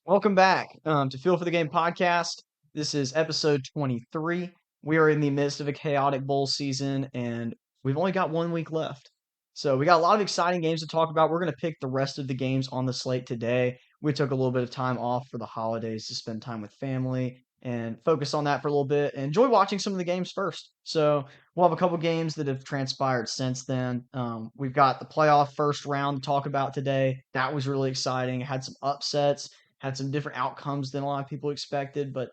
Welcome back to Feel for the Game podcast. This is episode 23. We are in the midst of a chaotic bowl season, and we've only got 1 week left. So we got a lot of exciting games to talk about. We're going to pick the rest of the games on the slate today. We took a little bit of time off for the holidays to spend time with family and focus on that for a little bit and enjoy watching some of the games first. So we'll have a couple games that have transpired since then. We've got the playoff first round to talk about today. That was really exciting. Had some upsets, had some different outcomes than a lot of people expected. But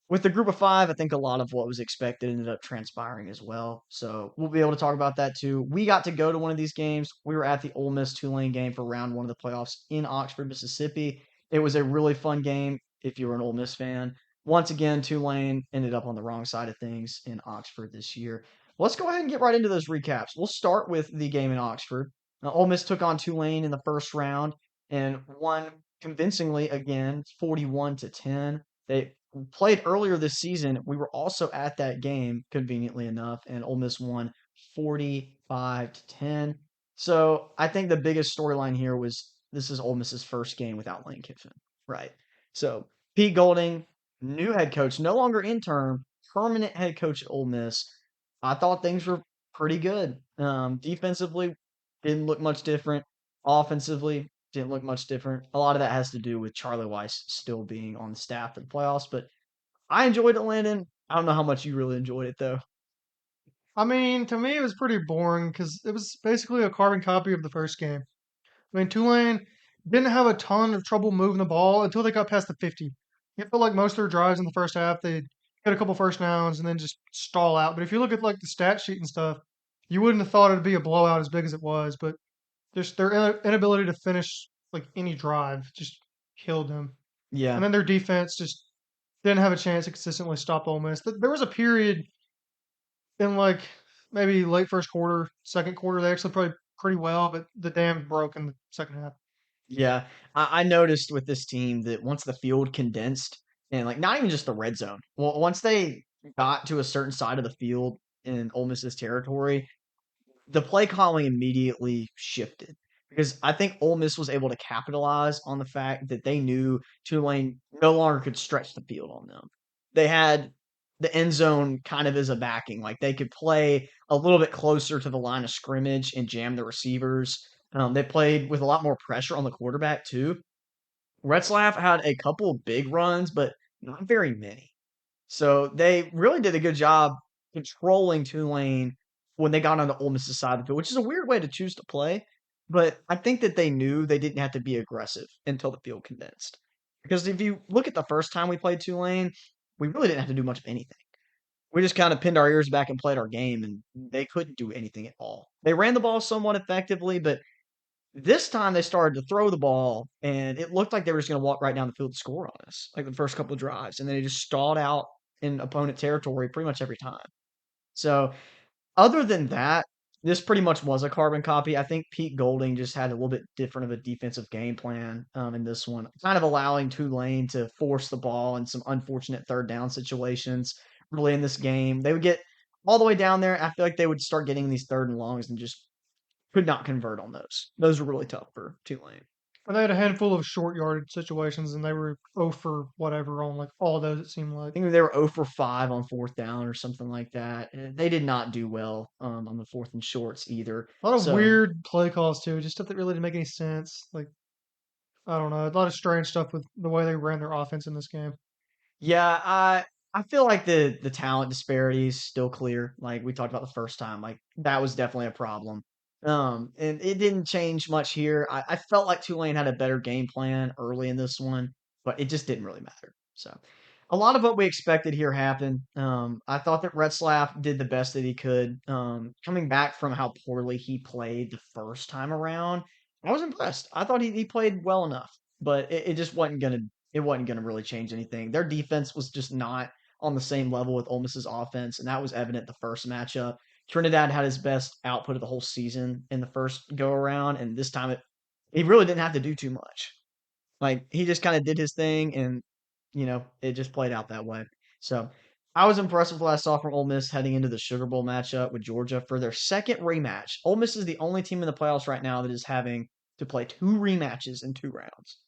with the group of five, I think a lot of what was expected ended up transpiring as well. So we'll be able to talk about that too. We got to go to one of these games. We were at the Ole Miss Tulane game for round one of the playoffs in Oxford, Mississippi. It was a really fun game if you were an Ole Miss fan. Once again, Tulane ended up on the wrong side of things in Oxford this year. Let's go ahead and get right into those recaps. We'll start with the game in Oxford. Ole Miss took on Tulane in the first round and won convincingly again, 41-10. They played earlier this season. We were also at that game, conveniently enough, and Ole Miss won 45-10. So I think the biggest storyline here was this is Ole Miss's first game without Lane Kiffin, right? So Pete Golding, new head coach, no longer intern, permanent head coach at Ole Miss. I thought things were pretty good. Defensively, didn't look much different. Offensively, didn't look much different. A lot of that has to do with Charlie Weiss still being on the staff for the playoffs, but I enjoyed it, Landon. I don't know how much you really enjoyed it though. I mean, to me, it was pretty boring because it was basically a carbon copy of the first game. I mean, Tulane didn't have a ton of trouble moving the ball until they got past the 50. It felt like most of their drives in the first half, they'd get a couple first downs and then just stall out. But if you look at like the stat sheet and stuff, you wouldn't have thought it'd be a blowout as big as it was. But just their inability to finish like any drive just killed them. And Yeah, then their defense just didn't have a chance to consistently stop Ole Miss. There was a period in like maybe late first quarter, second quarter, they actually played pretty well, but the dam broke in the second half. yeah. I noticed with this team that once the field condensed and like not even just the red zone. Well, once they got to a certain side of the field in Ole Miss's territory, the play calling immediately shifted because I think Ole Miss was able to capitalize on the fact that they knew Tulane no longer could stretch the field on them. They had the end zone kind of as a backing, like they could play a little bit closer to the line of scrimmage and jam the receivers. They played with a lot more pressure on the quarterback too. Retzlaff had a couple big runs, but not very many. So they really did a good job controlling Tulane when they got on the Ole Miss's side of the field, which is a weird way to choose to play. But I think that they knew they didn't have to be aggressive until the field condensed. Because if you look at the first time we played Tulane, we really didn't have to do much of anything. We just kind of pinned our ears back and played our game, and they couldn't do anything at all. They ran the ball somewhat effectively, but this time they started to throw the ball, and it looked like they were just going to walk right down the field to score on us, like the first couple of drives, and then they just stalled out in opponent territory pretty much every time. So, other than that, this pretty much was a carbon copy. I think Pete Golding just had a little bit different of a defensive game plan in this one, kind of allowing Tulane to force the ball in some unfortunate third down situations early in this game. They would get all the way down there. I feel like they would start getting these third and longs and just could not convert on those. Those were really tough for Tulane. And they had a handful of short yardage situations, and they were 0 for whatever on like all of those. It seemed like. I think they were 0 for 5 on fourth down or something like that. And they did not do well on the fourth and shorts either. A lot of So weird play calls too, just stuff that really didn't make any sense. Like I don't know, a lot of strange stuff with the way they ran their offense in this game. yeah, I feel like the talent disparity is still clear. Like we talked about the first time, like that was definitely a problem. And it didn't change much here. I felt like Tulane had a better game plan early in this one, but it just didn't really matter. So a lot of what we expected here happened. I thought that Retzlaff did the best that he could. Coming back from how poorly he played the first time around, I was impressed. I thought he played well enough, but it just wasn't gonna really change anything. Their defense was just not on the same level with Ole Miss's offense, and that was evident the first matchup. Trinidad had his best output of the whole season in the first go around, and this time he really didn't have to do too much. Like he just kind of did his thing, and it just played out that way. So I was impressed with what I saw from Ole Miss heading into the Sugar Bowl matchup with Georgia for their second rematch. Ole Miss is the only team in the playoffs right now that is having to play two rematches in 2 rounds.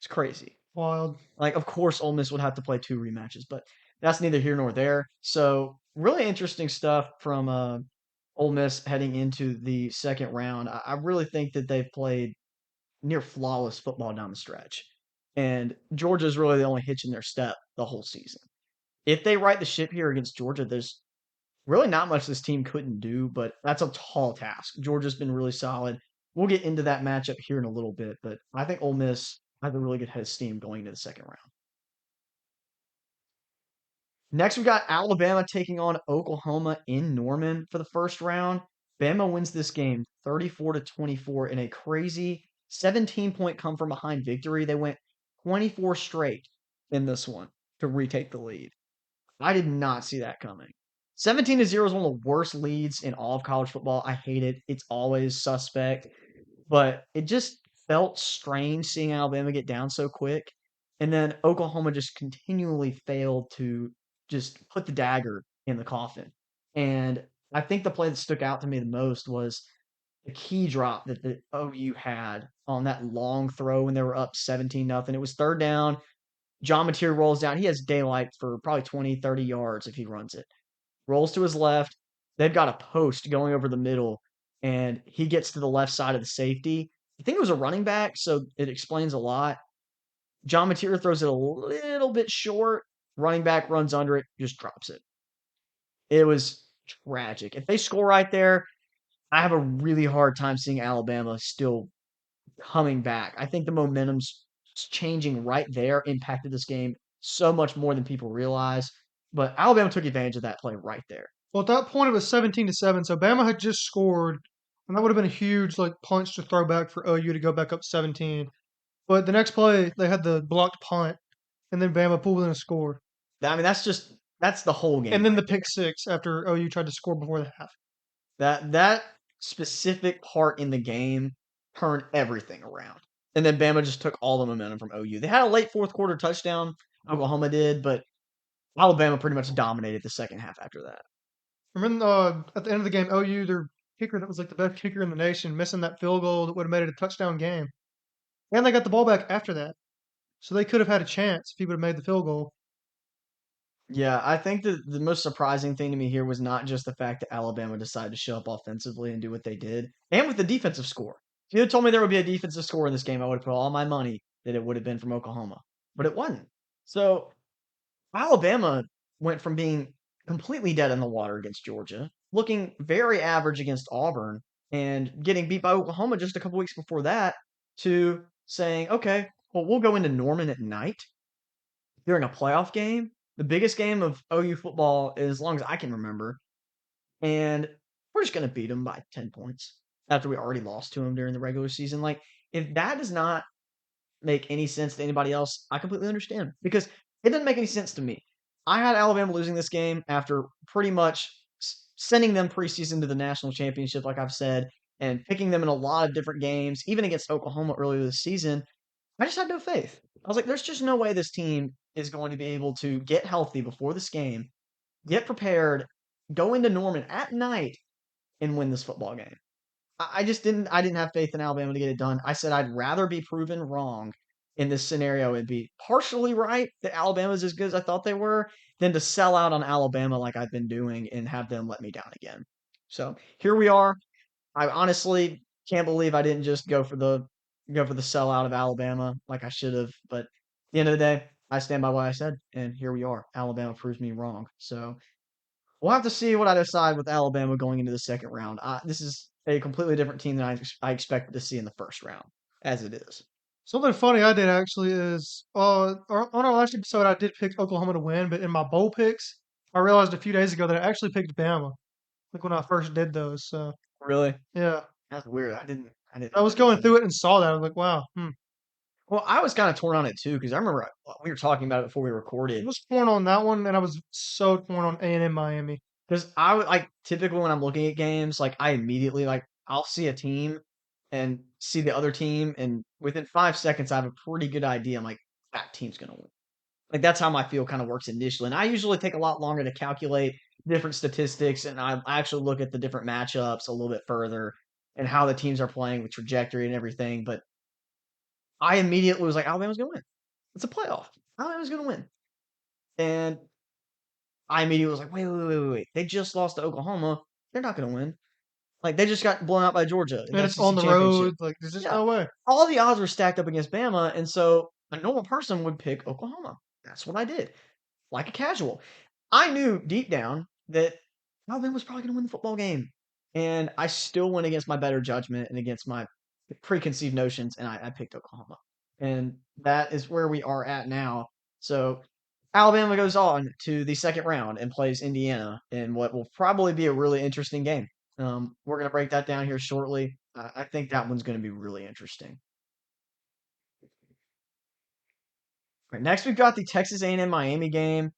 It's crazy. Wild. Like, of course, Ole Miss would have to play two rematches, but that's neither here nor there. So, really interesting stuff from Ole Miss heading into the second round. I really think that they've played near flawless football down the stretch, and Georgia's really the only hitch in their step the whole season. If they right the ship here against Georgia, there's really not much this team couldn't do, but that's a tall task. Georgia's been really solid. We'll get into that matchup here in a little bit, but I think Ole Miss has a really good head of steam going into the second round. Next, we got Alabama taking on Oklahoma in Norman for the first round. Bama wins this game 34-24 in a crazy 17-point come from behind victory. They went 24 straight in this one to retake the lead. I did not see that coming. 17-0 is one of the worst leads in all of college football. I hate it. It's always suspect, but it just felt strange seeing Alabama get down so quick. And then Oklahoma just continually failed to just put the dagger in the coffin. And I think the play that stuck out to me the most was the key drop that the OU had on that long throw when they were up 17 nothing. It was third down. John Mateer rolls down. He has daylight for probably 20, 30 yards if he runs it. Rolls to his left. They've got a post going over the middle, and he gets to the left side of the safety. I think it was a running back, so it explains a lot. John Mateer throws it a little bit short. Running back runs under it, just drops it. It was tragic. If they score right there, I have a really hard time seeing Alabama still coming back. I think the momentum's changing right there, impacted this game so much more than people realize. But Alabama took advantage of that play right there. Well, at that point, it was 17-7. So Bama had just scored, and that would have been a huge like punch to throw back for OU to go back up 17. But the next play, they had the blocked punt, and then Bama pulled in a score, I mean, that's the whole and game then the right pick there. six after OU tried to score before the half. That specific part in the game turned everything around. And then Bama just took all the momentum from OU. They had a late fourth quarter touchdown, Oklahoma did, but Alabama pretty much dominated the second half after that. Remember at the end of the game, OU, their kicker that was like the best kicker in the nation, missing that field goal that would have made it a touchdown game, and they got the ball back after that, so they could have had a chance if he would have made the field goal. Yeah, I think that the most surprising thing to me here was not just the fact that Alabama decided to show up offensively and do what they did, and with the defensive score. If you had told me there would be a defensive score in this game, I would have put all my money that it would have been from Oklahoma. But it wasn't. So Alabama went from being completely dead in the water against Georgia, looking very average against Auburn, and getting beat by Oklahoma just a couple weeks before that, to saying, okay, well, we'll go into Norman at night during a playoff game, the biggest game of OU football as long as I can remember, and we're just going to beat them by 10 points after we already lost to them during the regular season. Like, if that does not make any sense to anybody else, I completely understand because it doesn't make any sense to me. I had Alabama losing this game after pretty much sending them preseason to the national championship, like I've said, and picking them in a lot of different games, even against Oklahoma earlier this season. I just had no faith. I was like, there's just no way this team is going to be able to get healthy before this game, get prepared, go into Norman at night, and win this football game. I just didn't have faith in Alabama to get it done. I said I'd rather be proven wrong in this scenario and be partially right that Alabama's as good as I thought they were than to sell out on Alabama like I've been doing and have them let me down again. So here we are. I honestly can't believe I didn't just go for the sellout of Alabama like I should have. But at the end of the day, I stand by what I said, and here we are. Alabama proves me wrong. So we'll have to see what I decide with Alabama going into the second round. This is a completely different team than I expected to see in the first round, as it is. Something funny I did actually is on our last episode I did pick Oklahoma to win, but in my bowl picks I realized a few days ago that I actually picked Bama, like when I first did those. So Really, yeah, that's weird. I didn't I know was that you going said through that. it and saw that. I was like, wow, Well, I was kind of torn on it too because I remember we were talking about it before we I recorded. was torn on that one, and I was so torn on A&M Miami. Because I would like typically when I'm looking at games, like I immediately like I'll see a team and see the other team, and within 5 seconds I have a pretty good idea. I'm like, that team's gonna win. Like that's how my feel kind of works initially. And I usually take a lot longer to calculate different statistics, and I actually look at the different matchups a little bit further and how the teams are playing with trajectory and everything. But I immediately was like, Alabama's going to win. It's a playoff. Alabama's going to win. And I immediately was like, wait. They just lost to Oklahoma. They're not going to win. Like, they just got blown out by Georgia in And the it's on SEC the championship. road. Like, there's just Yeah. no way. All the odds were stacked up against Bama. And so a normal person would pick Oklahoma. That's what I did. Like a casual. I knew deep down that Alabama was probably going to win the football game. And I still went against my better judgment and against my preconceived notions, and I picked Oklahoma. And that is where we are at now. So Alabama goes on to the second round and plays Indiana in what will probably be a really interesting game. We're going to break that down here shortly. I think that one's going to be really interesting. All right, next, we've got the Texas A&M Miami game.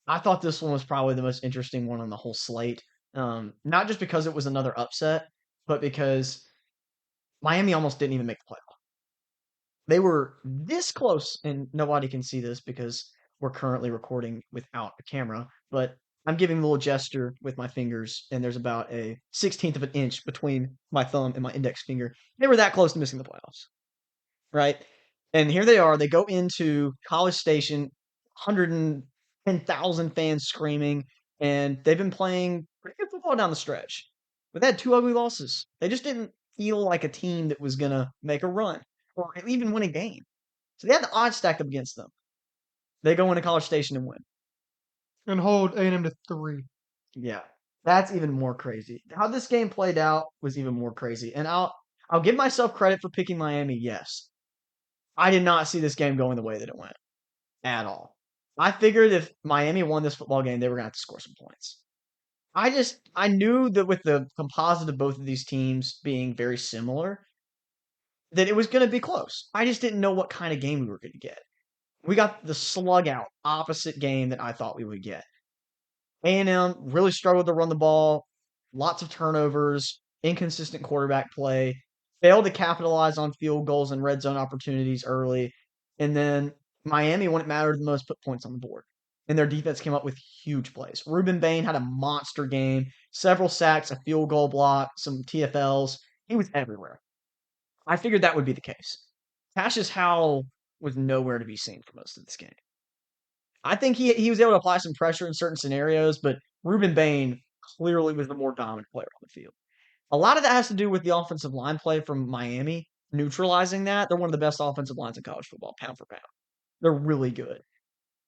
I thought this one was probably the most interesting one on the whole slate. Not just because it was another upset, but because Miami almost didn't even make the playoff. They were this close, and nobody can see this because we're currently recording without a camera, but I'm giving a little gesture with my fingers, and there's about a 16th of an inch between my thumb and my index finger. They were that close to missing the playoffs, right? And here they are. They go into College Station, 110,000 fans screaming, and they've been playing pretty good football down the stretch. But they had two ugly losses. They just didn't feel like a team that was going to make a run or even win a game. So they had the odds stacked up against them. They go into College Station and win. And hold A&M to 3. Yeah, that's even more crazy. How this game played out was even more crazy. And I'll give myself credit for picking Miami. Yes, I did not see this game going the way that it went at all. I figured if Miami won this football game, they were going to have to score some points. I knew that with the composite of both of these teams being very similar, that it was going to be close. I just didn't know what kind of game we were going to get. We got the slug out opposite game that I thought we would get. A&M really struggled to run the ball, lots of turnovers, inconsistent quarterback play, failed to capitalize on field goals and red zone opportunities early, and then Miami, when it mattered the most, put points on the board. And their defense came up with huge plays. Ruben Bain had a monster game, several sacks, a field goal block, some TFLs. He was everywhere. I figured that would be the case. Cassius Howell was nowhere to be seen for most of this game. I think he was able to apply some pressure in certain scenarios, but Ruben Bain clearly was the more dominant player on the field. A lot of that has to do with the offensive line play from Miami, neutralizing that. They're one of the best offensive lines in college football, pound for pound. They're really good.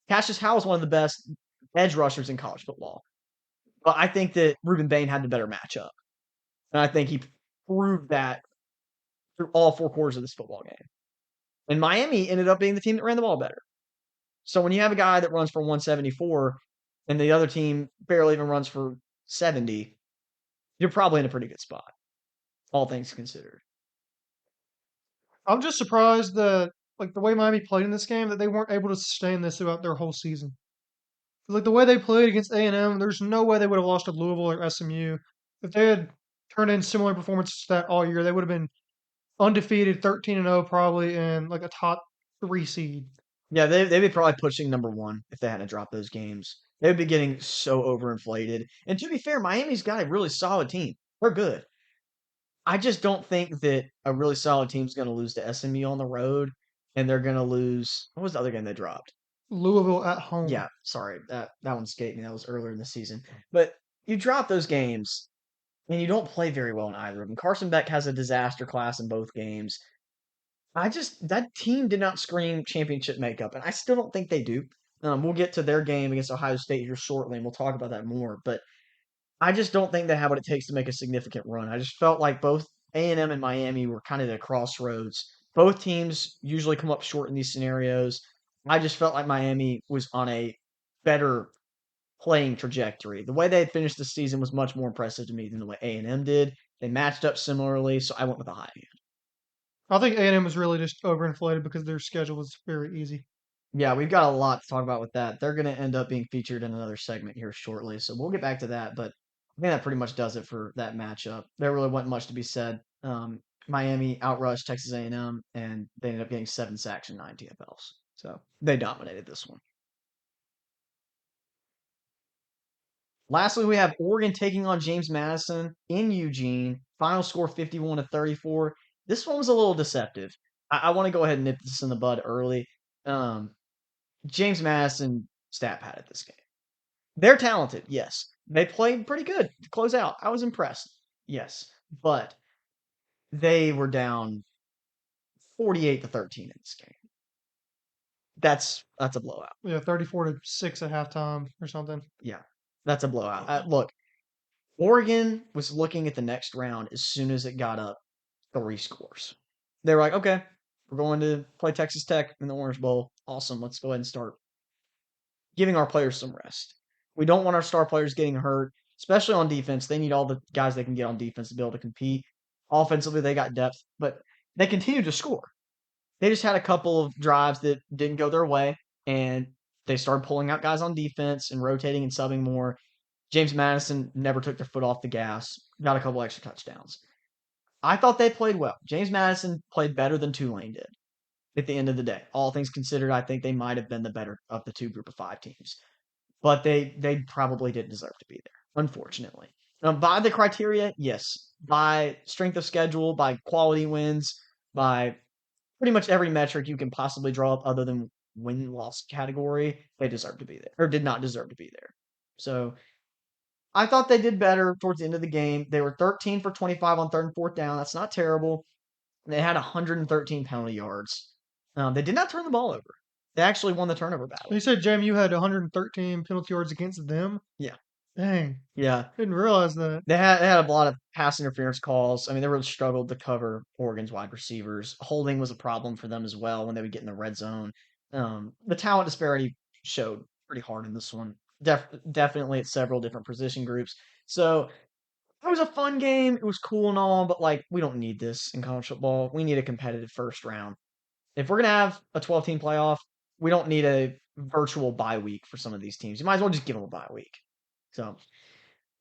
Cassius Howell is one of the best edge rushers in college football. But I think that Ruben Bain had the better matchup. And I think he proved that through all four quarters of this football game. And Miami ended up being the team that ran the ball better. So when you have a guy that runs for 174 and the other team barely even runs for 70, you're probably in a pretty good spot, all things considered. I'm just surprised that, like, the way Miami played in this game, that they weren't able to sustain this throughout their whole season. Like, the way they played against A&M, there's no way they would have lost to Louisville or SMU. If they had turned in similar performances to that all year, they would have been undefeated, 13-0 probably, and like a top 3 seed. Yeah, they'd be probably pushing number one if they hadn't dropped those games. They would be getting so overinflated. And to be fair, Miami's got a really solid team. They're good. I just don't think that a really solid team's going to lose to SMU on the road, and they're going to lose. What was the other game they dropped? Louisville at home. Yeah, sorry, that one escaped me. That was earlier in the season. But you drop those games, and you don't play very well in either of them. Carson Beck has a disaster class in both games. That team did not scream championship makeup, and I still don't think they do. We'll get to their game against Ohio State here shortly, and we'll talk about that more. But I just don't think they have what it takes to make a significant run. I just felt like both A&M and Miami were kind of at a crossroads. Both teams usually come up short in these scenarios. I just felt like Miami was on a better playing trajectory. The way they had finished the season was much more impressive to me than the way A&M did. They matched up similarly, so I went with a high hand. I think A&M was really just overinflated because their schedule was very easy. Yeah, we've got a lot to talk about with that. They're going to end up being featured in another segment here shortly, so we'll get back to that. But I think that pretty much does it for that matchup. There really wasn't much to be said. Miami outrushed Texas A&M, and they ended up getting 7 sacks and 9 TFLs. So they dominated this one. Lastly, we have Oregon taking on James Madison in Eugene. Final score 51-34. This one was a little deceptive. I want to go ahead and nip this in the bud early. Um, James Madison stat padded this game. They're talented, yes. They played pretty good to close out. I was impressed, yes, but they were down 48-13 in this game. That's a blowout. Yeah, 34-6 at halftime or something. Yeah, that's a blowout. Look, Oregon was looking at the next round as soon as it got up 3 scores. They were like, okay, we're going to play Texas Tech in the Orange Bowl. Awesome. Let's go ahead and start giving our players some rest. We don't want our star players getting hurt, especially on defense. They need all the guys they can get on defense to be able to compete. Offensively, they got depth, but they continued to score. They just had a couple of drives that didn't go their way, and they started pulling out guys on defense and rotating and subbing more. James Madison never took their foot off the gas, got a couple extra touchdowns. I thought they played well. James Madison played better than Tulane did at the end of the day. All things considered, I think they might have been the better of the two group of five teams. But they probably didn't deserve to be there, unfortunately. By the criteria, yes. By strength of schedule, by quality wins, by pretty much every metric you can possibly draw up other than win-loss category, they deserve to be there, or did not deserve to be there. So I thought they did better towards the end of the game. They were 13 for 25 on third and fourth down. That's not terrible. They had 113 penalty yards. They did not turn the ball over. They actually won the turnover You battle. said, Jamie, you had 113 penalty yards against them? Yeah, Dang. yeah. Didn't realize that. They had a lot of pass interference calls. I mean, they really struggled to cover Oregon's wide receivers. Holding was a problem for them as well when they would get in the red zone. The talent disparity showed pretty hard in this one. Definitely at several different position groups. So it was a fun game. It was cool and all, but like we don't need this in college football. We need a competitive first round. If we're gonna have a 12-team playoff, we don't need a virtual bye week for some of these teams. You might as well just give them a bye week. So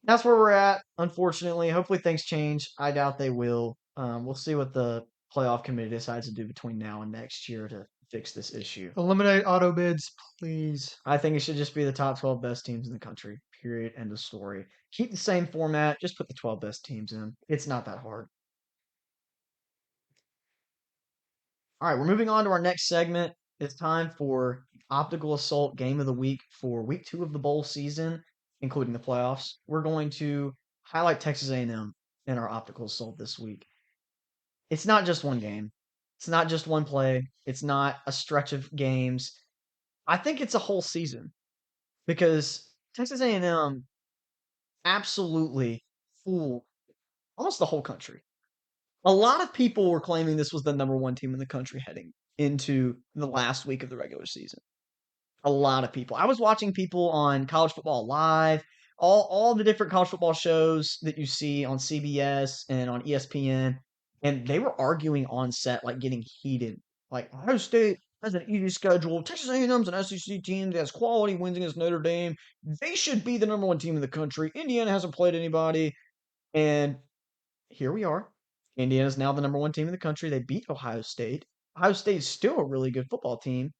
that's where we're at, unfortunately. Hopefully things change. I doubt they will. We'll see what the playoff committee decides to do between now and next year to fix this issue. Eliminate auto bids, please. I think it should just be the top 12 best teams in the country. Period. End of story. Keep the same format. Just put the 12 best teams in. It's not that hard. All right, we're moving on to our next segment. It's time for Optical Assault Game of the Week for Week 2 of the bowl season, including the playoffs. We're going to highlight Texas A&M in our Optical Assault this week. It's not just one game. It's not just one play. It's not a stretch of games. I think it's a whole season because Texas A&M absolutely fooled almost the whole country. A lot of people were claiming this was the number one team in the country heading into the last week of the regular season. A lot of people. I was watching people on College Football Live, all the different college football shows that you see on CBS and on ESPN, and they were arguing on set, like getting heated. Like Ohio State has an easy schedule. Texas A&M's an SEC team that has quality wins against Notre Dame. They should be the number one team in the country. Indiana hasn't played anybody, and here we are. Indiana is now the number one team in the country. They beat Ohio State. Ohio State is still a really good football team,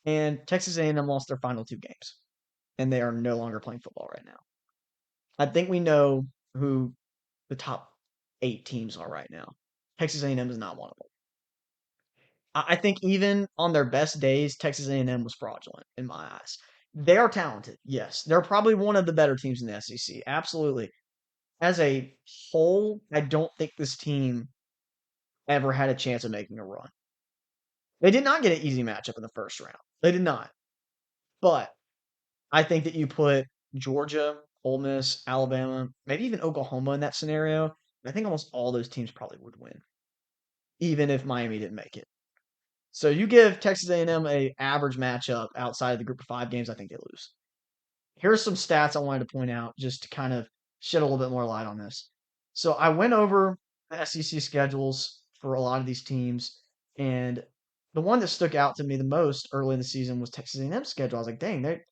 and Texas A&M lost their final 2 games, and they are no longer playing football right now. I think we know who the top 8 teams are right now. Texas A&M is not one of them. I think even on their best days, Texas A&M was fraudulent in my eyes. They are talented, yes. They're probably one of the better teams in the SEC, absolutely. As a whole, I don't think this team ever had a chance of making a run. They did not get an easy matchup in the first round. They did not. But I think that you put Georgia, Ole Miss, Alabama, maybe even Oklahoma in that scenario. I think almost all those teams probably would win, even if Miami didn't make it. So you give Texas A&M a average matchup outside of the group of 5 games, I think they lose. Here's some stats I wanted to point out just to kind of shed a little bit more light on this. So I went over the SEC schedules for a lot of these teams, and the one that stuck out to me the most early in the season was Texas A&M's schedule. I was like, dang, they've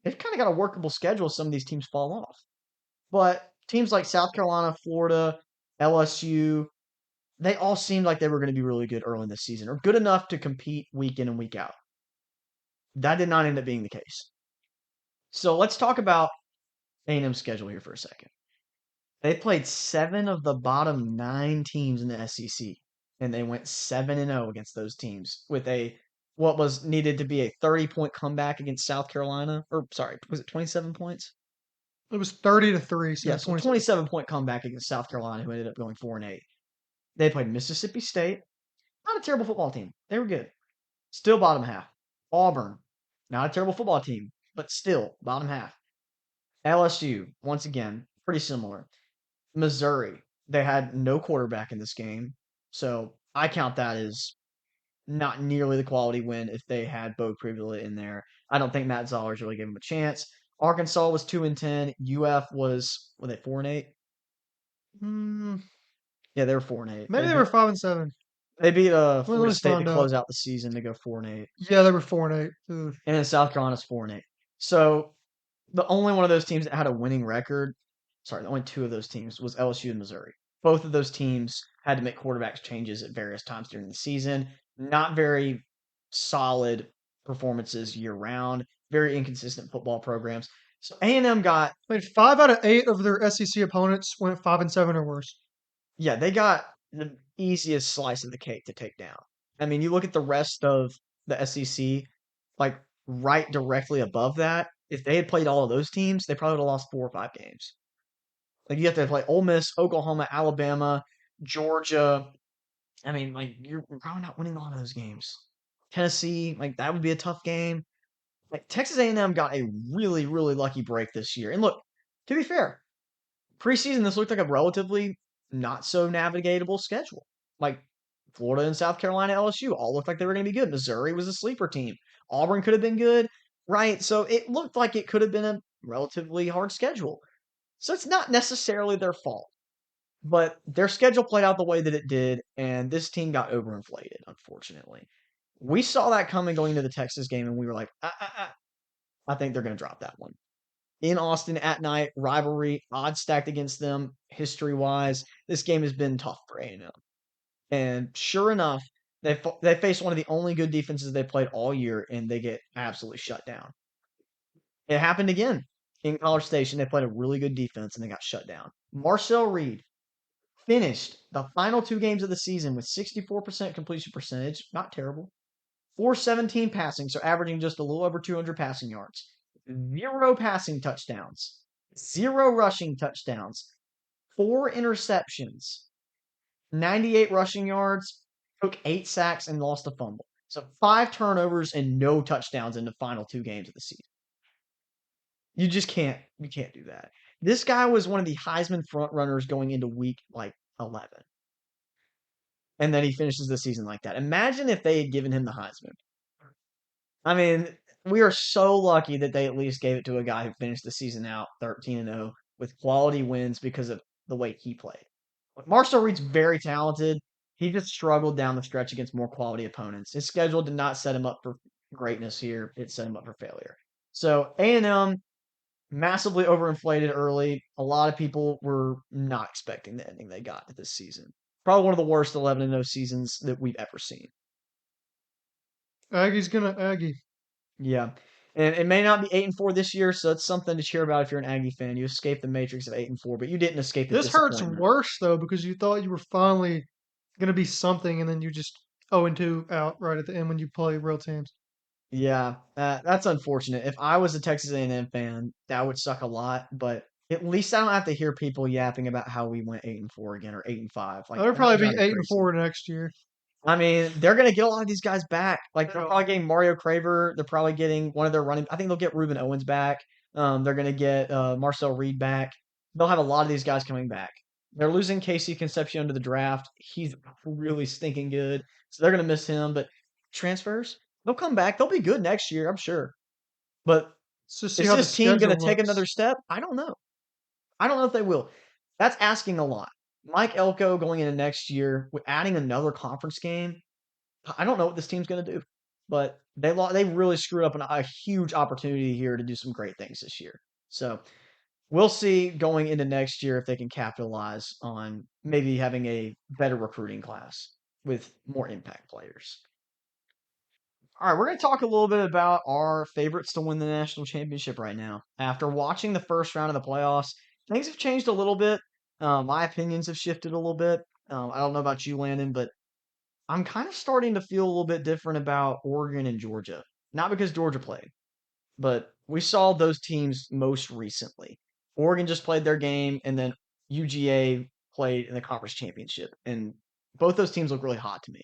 kind of got a workable schedule. Some of these teams fall off, but teams like South Carolina, Florida, LSU, they all seemed like they were going to be really good early in the season, or good enough to compete week in and week out. That did not end up being the case. So let's talk about A&M's schedule here for a second. They played 7 of the bottom 9 teams in the SEC. and they went 7-0 against those teams with a what was needed to be a 30-point comeback against South Carolina. Or sorry, was it 27 points? It was 30-3, so Yeah, it was so 27. 27-point comeback against South Carolina, who ended up going 4-8. They played Mississippi State, not a terrible football team. They were good. Still bottom half. Auburn, not a terrible football team, but still bottom half. LSU, once again, pretty similar. Missouri, they had no quarterback in this game, so I count that as not nearly the quality win if they had Bo Pribula in there. I don't think Matt Zollers really gave him a chance. Arkansas was 2-10. UF was were they 4-8? Hmm, Yeah, they were 4-8. maybe they were 5-7. They beat Let Florida me State to find out. close out the season to go 4-8, Yeah, they were 4-8. Ugh. and then South Carolina's 4-8. So the only one of those teams that had a winning record, sorry, the only two of those teams was LSU and Missouri. Both of those teams had to make quarterback changes at various times during the season. Not very solid performances year round. Very inconsistent football programs. So A&M got I mean, 5 out of 8 of their SEC opponents went 5-7 or worse. yeah, they got the easiest slice of the cake to take down. I mean, you look at the rest of the SEC, like right directly above that. If they had played all of those teams, they probably would have lost 4 or 5 games. Like you have to play Ole Miss, Oklahoma, Alabama, Georgia. I mean, like you're probably not winning a lot of those games. Tennessee, like that would be a tough game. Like Texas A&M got a really, really lucky break this year. And look, to be fair, preseason, this looked like a relatively not so navigatable schedule. Like Florida and South Carolina, LSU all looked like they were going to be good. Missouri was a sleeper team. Auburn could have been good, right? So it looked like it could have been a relatively hard schedule. So it's not necessarily their fault, but their schedule played out the way that it did, and this team got overinflated, unfortunately. We saw that coming going into the Texas game, and we were like, I think they're going to drop that one in Austin at night, rivalry, odds stacked against them, history wise. This game has been tough for A&M. And sure enough, they face one of the only good defenses they played all year, and they get absolutely shut down. It happened again in College Station. They played a really good defense, and they got shut down. Marcel Reed finished the final 2 games of the season with 64% completion percentage. Not terrible. 417 passing, so averaging just a little over 200 passing yards. 0 passing touchdowns. 0 rushing touchdowns. 4 interceptions. 98 rushing yards. Took 8 sacks and lost a fumble. So 5 turnovers and no touchdowns in the final 2 games of the season. You can't do that. This guy was one of the Heisman front runners going into week like 11. And then he finishes the season like that. Imagine if they had given him the Heisman. I mean, we are so lucky that they at least gave it to a guy who finished the season out 13-0 with quality wins because of the way he played. But Marcel Reed's very talented. He just struggled down the stretch against more quality opponents. His schedule did not set him up for greatness here. It set him up for failure. So A&M massively overinflated early. A lot of people were not expecting the ending they got this season. Probably one of the worst 11-0 seasons that we've ever seen. Aggie's gonna Aggie. Yeah. And it may not be 8-4 this year, so it's something to cheer about if you're an Aggie fan. You escaped the matrix of 8-4, but you didn't escape the This hurts disappointment. worse though because you thought you were finally gonna be something, and then you just 0-2 out right at the end when you play real teams. Yeah, that's unfortunate. If I was a Texas A&M fan, that would suck a lot, but at least I don't have to hear people yapping about how we went 8-4 again or 8-5. Like I'll that would probably drive be me eight and crazy. four next year. I mean, they're gonna get a lot of these guys back. Like they're probably getting Mario Craver. They're probably getting one of their running. I think they'll get Ruben Owens back. They're gonna get Marcel Reed back. They'll have a lot of these guys coming back. They're losing Casey Concepcion to the draft. He's really stinking good, so they're gonna miss him. But transfers, they'll come back. They'll be good next year, I'm sure. But Let's just see is how the this team gonna schedule take another looks. step? I don't know. I don't know if they will. That's asking a lot. Mike Elko going into next year with adding another conference game. I don't know what this team's going to do, but they really screwed up a huge opportunity here to do some great things this year. So we'll see going into next year if they can capitalize on maybe having a better recruiting class with more impact players. All right, we're going to talk a little bit about our favorites to win the national championship right now. After watching the first round of the playoffs, things have changed a little bit. My opinions have shifted a little bit. I don't know about you, Landon, but I'm kind of starting to feel a little bit different about Oregon and Georgia. Not because Georgia played, but we saw those teams most recently. Oregon just played their game, and then UGA played in the conference championship, and both those teams look really hot to me.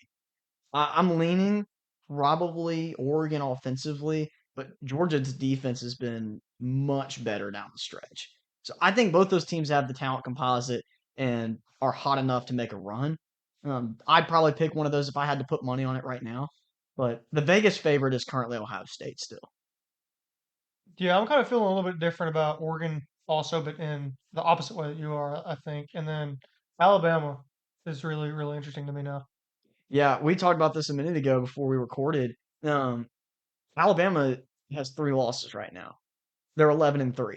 I'm leaning probably Oregon offensively, but Georgia's defense has been much better down the stretch. So I think both those teams have the talent composite and are hot enough to make a run. I'd probably pick one of those if I had to put money on it right now. But the Vegas favorite is currently Ohio State still. Yeah, I'm kind of feeling a little bit different about Oregon also, but in the opposite way that you are, I think. And then Alabama is really, really interesting to me now. Yeah, we talked about this a minute ago before we recorded. Um, Alabama has 3 losses right now. They're 11-3.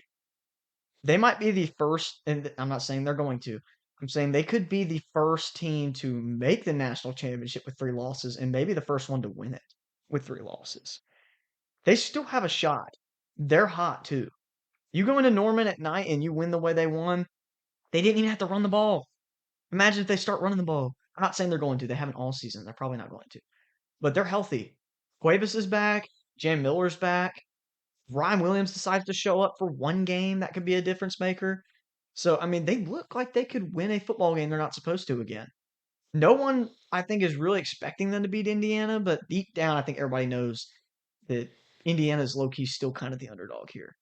They might be the first, and I'm not saying they're going to. I'm saying they could be the first team to make the national championship with 3 losses, and maybe the first one to win it with 3 losses. They still have a shot. They're hot too. You go into Norman at night and you win the way they won. They didn't even have to run the ball. Imagine if they start running the ball. I'm not saying they're going to. They haven't all season. They're probably not going to. But they're healthy. Cuevas is back. Jam Miller's back. Ryan Williams decides to show up for one game. That could be a difference maker. So, I mean, they look like they could win a football game they're not supposed to again. No one, I think, is really expecting them to beat Indiana, but deep down, I think everybody knows that Indiana's low key still kind of the underdog here,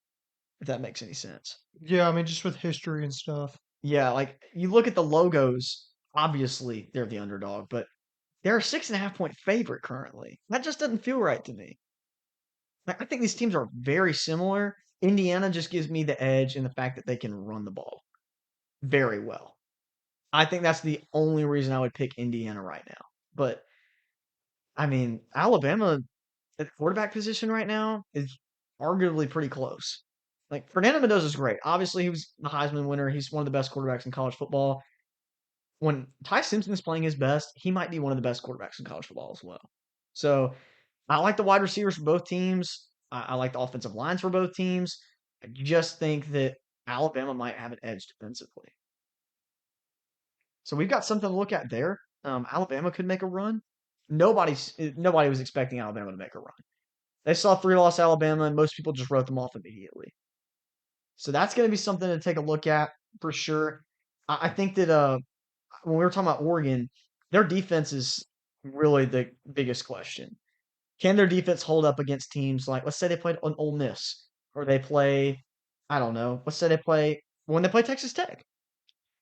if that makes any sense. Yeah, I mean, just with history and stuff. Yeah, like you look at the logos, obviously they're the underdog, but they're a 6.5 point favorite currently. That just doesn't feel right to me. I think these teams are very similar. Indiana just gives me the edge in the fact that they can run the ball very well. I think that's the only reason I would pick Indiana right now. But I mean, Alabama at the quarterback position right now is arguably pretty close. Like Fernando Mendoza is great. Obviously, he was the Heisman winner. He's one of the best quarterbacks in college football. When Ty Simpson is playing his best, he might be one of the best quarterbacks in college football as well. So I like the wide receivers for both teams. I like the offensive lines for both teams. I just think that Alabama might have an edge defensively. So we've got something to look at there. Alabama could make a run. Nobody was expecting Alabama to make a run. They saw 3 loss Alabama, and most people just wrote them off immediately. So that's going to be something to take a look at for sure. I think that when we were talking about Oregon, their defense is really the biggest question. Can their defense hold up against teams like, let's say they played an Ole Miss, or they play, I don't know, let's say they play when they play Texas Tech,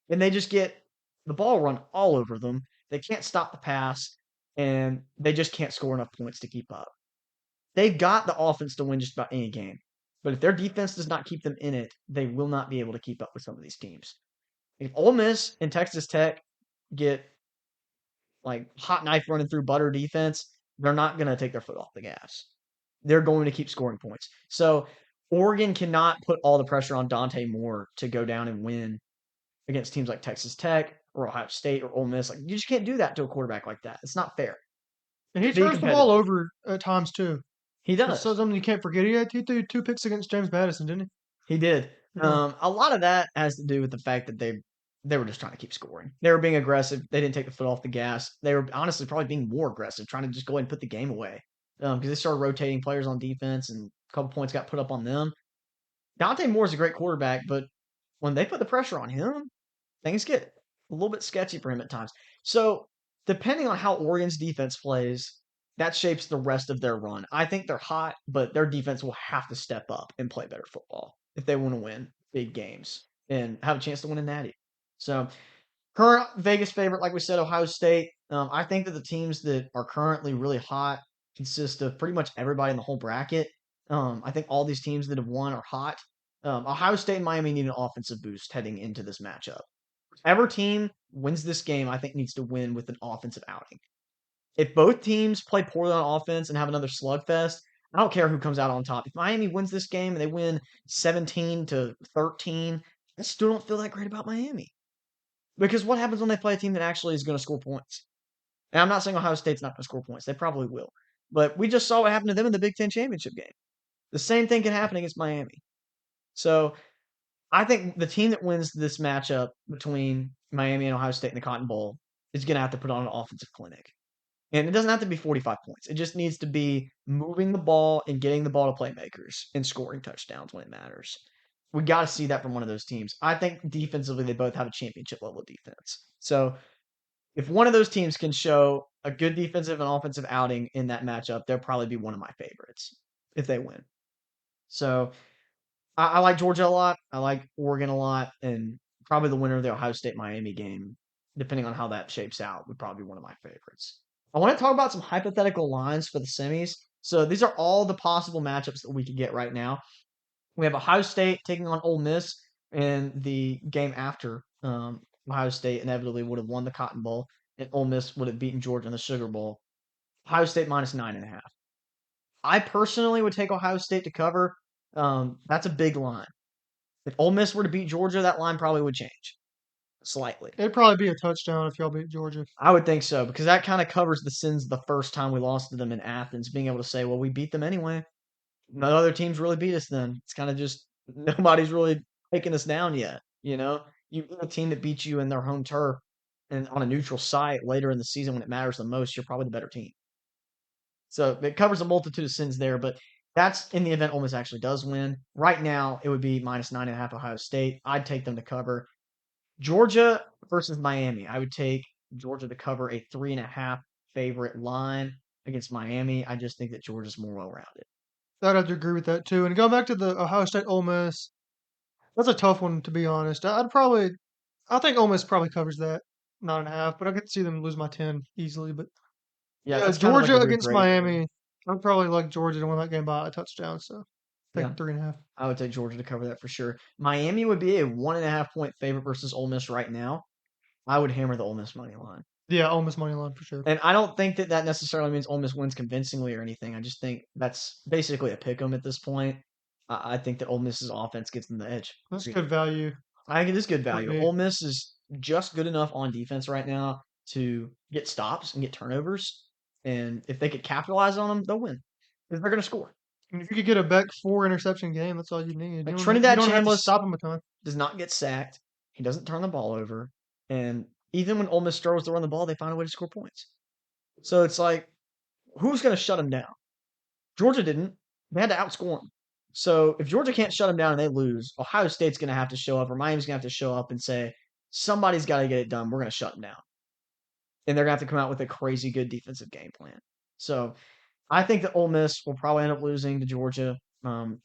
and they just get the ball run all over them. They can't stop the pass, and they just can't score enough points to keep up. They've got the offense to win just about any game, but if their defense does not keep them in it, they will not be able to keep up with some of these teams. If Ole Miss and Texas Tech get like hot knife running through butter defense, they're not going to take their foot off the gas. They're going to keep scoring points. So Oregon cannot put all the pressure on Dante Moore to go down and win against teams like Texas Tech or Ohio State or Ole Miss. Like you just can't do that to a quarterback like that. It's not fair. And he To be turns the ball competitive, over at times too. he That's does. something you can't forget. He threw 2 picks against James Madison, didn't He did. he? Yeah. A lot of that has to do with the fact that they were just trying to keep scoring. They were being aggressive. They didn't take the foot off the gas. They were honestly probably being more aggressive, trying to just go ahead and put the game away. Because they started rotating players on defense, and a couple points got put up on them. Dante Moore's a great quarterback, but when they put the pressure on him, things get a little bit sketchy for him at times. So, depending on how Oregon's defense plays, that shapes the rest of their run. I think they're hot, but their defense will have to step up and play better football if they want to win big games and have a chance to win a natty. So, current Vegas favorite, like we said, Ohio State. I think that the teams that are currently really hot consist of pretty much everybody in the whole bracket. I think all these teams that have won are hot. Ohio State and Miami need an offensive boost heading into this matchup. Whichever team wins this game, I think needs to win with an offensive outing. If both teams play poorly on offense and have another slugfest, I don't care who comes out on top. If Miami wins this game and they win 17-13, I still don't feel that great about Miami. Because what happens when they play a team that actually is going to score points? And I'm not saying Ohio State's not going to score points. They probably will. But we just saw what happened to them in the Big Ten championship game. The same thing can happen against Miami. So I think the team that wins this matchup between Miami and Ohio State in the Cotton Bowl is going to have to put on an offensive clinic. And it doesn't have to be 45 points. It just needs to be moving the ball and getting the ball to playmakers and scoring touchdowns when it matters. We got to see that from one of those teams. I think defensively, they both have a championship level of defense. So if one of those teams can show a good defensive and offensive outing in that matchup, they'll probably be one of my favorites if they win. So I like Georgia a lot. I like Oregon a lot, and probably the winner of the Ohio State Miami game, depending on how that shapes out, would probably be one of my favorites. I want to talk about some hypothetical lines for the semis. So these are all the possible matchups that we could get right now. We have Ohio State taking on Ole Miss in the game after Ohio State inevitably would have won the Cotton Bowl, and Ole Miss would have beaten Georgia in the Sugar Bowl. Ohio State minus 9.5. I personally would take Ohio State to cover. That's a big line. If Ole Miss were to beat Georgia, that line probably would change slightly. It'd probably be a touchdown if y'all beat Georgia. I would think so because that kind of covers the sins of the first time we lost to them in Athens, being able to say, well, we beat them anyway. No other teams really beat us then. It's kind of just nobody's really taking us down yet. You get a team that beats you in their home turf and on a neutral site later in the season when it matters the most, you're probably the better team. So it covers a multitude of sins there, but that's in the event Ole Miss actually does win. Right now, it would be minus 9.5 Ohio State. I'd take them to cover. Georgia versus Miami. I would take Georgia to cover a 3.5 favorite line against Miami. I just think that Georgia's more well rounded. I'd have to agree with that too. And going back to the Ohio State Ole Miss, that's a tough one to be honest. I think Ole Miss probably covers that 9.5, but I could see them lose by 10 easily. But Yeah, yeah, that's kind of like a Georgia weird against gray area. Miami, I'd probably like Georgia to win that game by a touchdown. So Yeah, take 3.5. I would take Georgia to cover that for sure. Miami would be a 1.5 point favorite versus Ole Miss right now. I would hammer the Ole Miss money line. Yeah, Ole Miss money line for sure. And I don't think that that necessarily means Ole Miss wins convincingly or anything. I just think that's basically a pick 'em at this point. I think that Ole Miss's offense gets them the edge. That's good value I think it is good for value. me. Ole Miss is just good enough on defense right now to get stops and get turnovers. And if they could capitalize on them, they'll win because they're going to score. And if you could get a Beck 4 interception game, that's all you need. Like You Trinidad don't have to Chambliss stop him a ton. does not get sacked. He doesn't turn the ball over. And even when Ole Miss struggles to run the ball, they find a way to score points. So it's like, who's going to shut him down? Georgia didn't. They had to outscore them. So if Georgia can't shut them down and they lose, Ohio State's going to have to show up, or Miami's going to have to show up and say, somebody's got to get it done. We're going to shut them down. And they're going to have to come out with a crazy good defensive game plan. So I think that Ole Miss will probably end up losing to Georgia,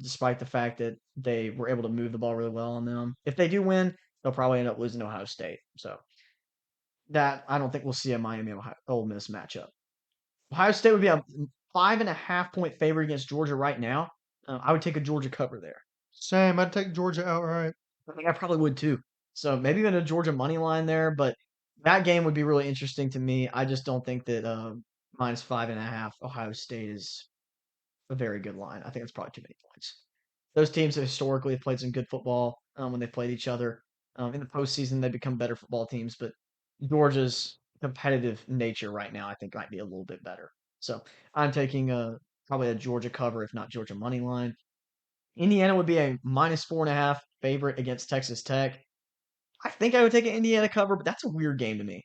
despite the fact that they were able to move the ball really well on them. If they do win, they'll probably end up losing to Ohio State. So that I don't think we'll see a Miami Ole Miss matchup. Ohio State would be a 5.5 point favorite against Georgia right now. I would take a Georgia cover there. Same. I'd take Georgia outright. I think I probably would too. So maybe even a Georgia money line there, but that game would be really interesting to me. I just don't think that minus 5.5 Ohio State is a very good line. I think it's probably too many points. Those teams have historically played some good football when they played each other. In the postseason, they become better football teams, but Georgia's competitive nature right now, I think, might be a little bit better. So I'm taking probably a Georgia cover, if not Georgia money line. Indiana would be a minus 4.5 favorite against Texas Tech. I think I would take an Indiana cover, but that's a weird game to me.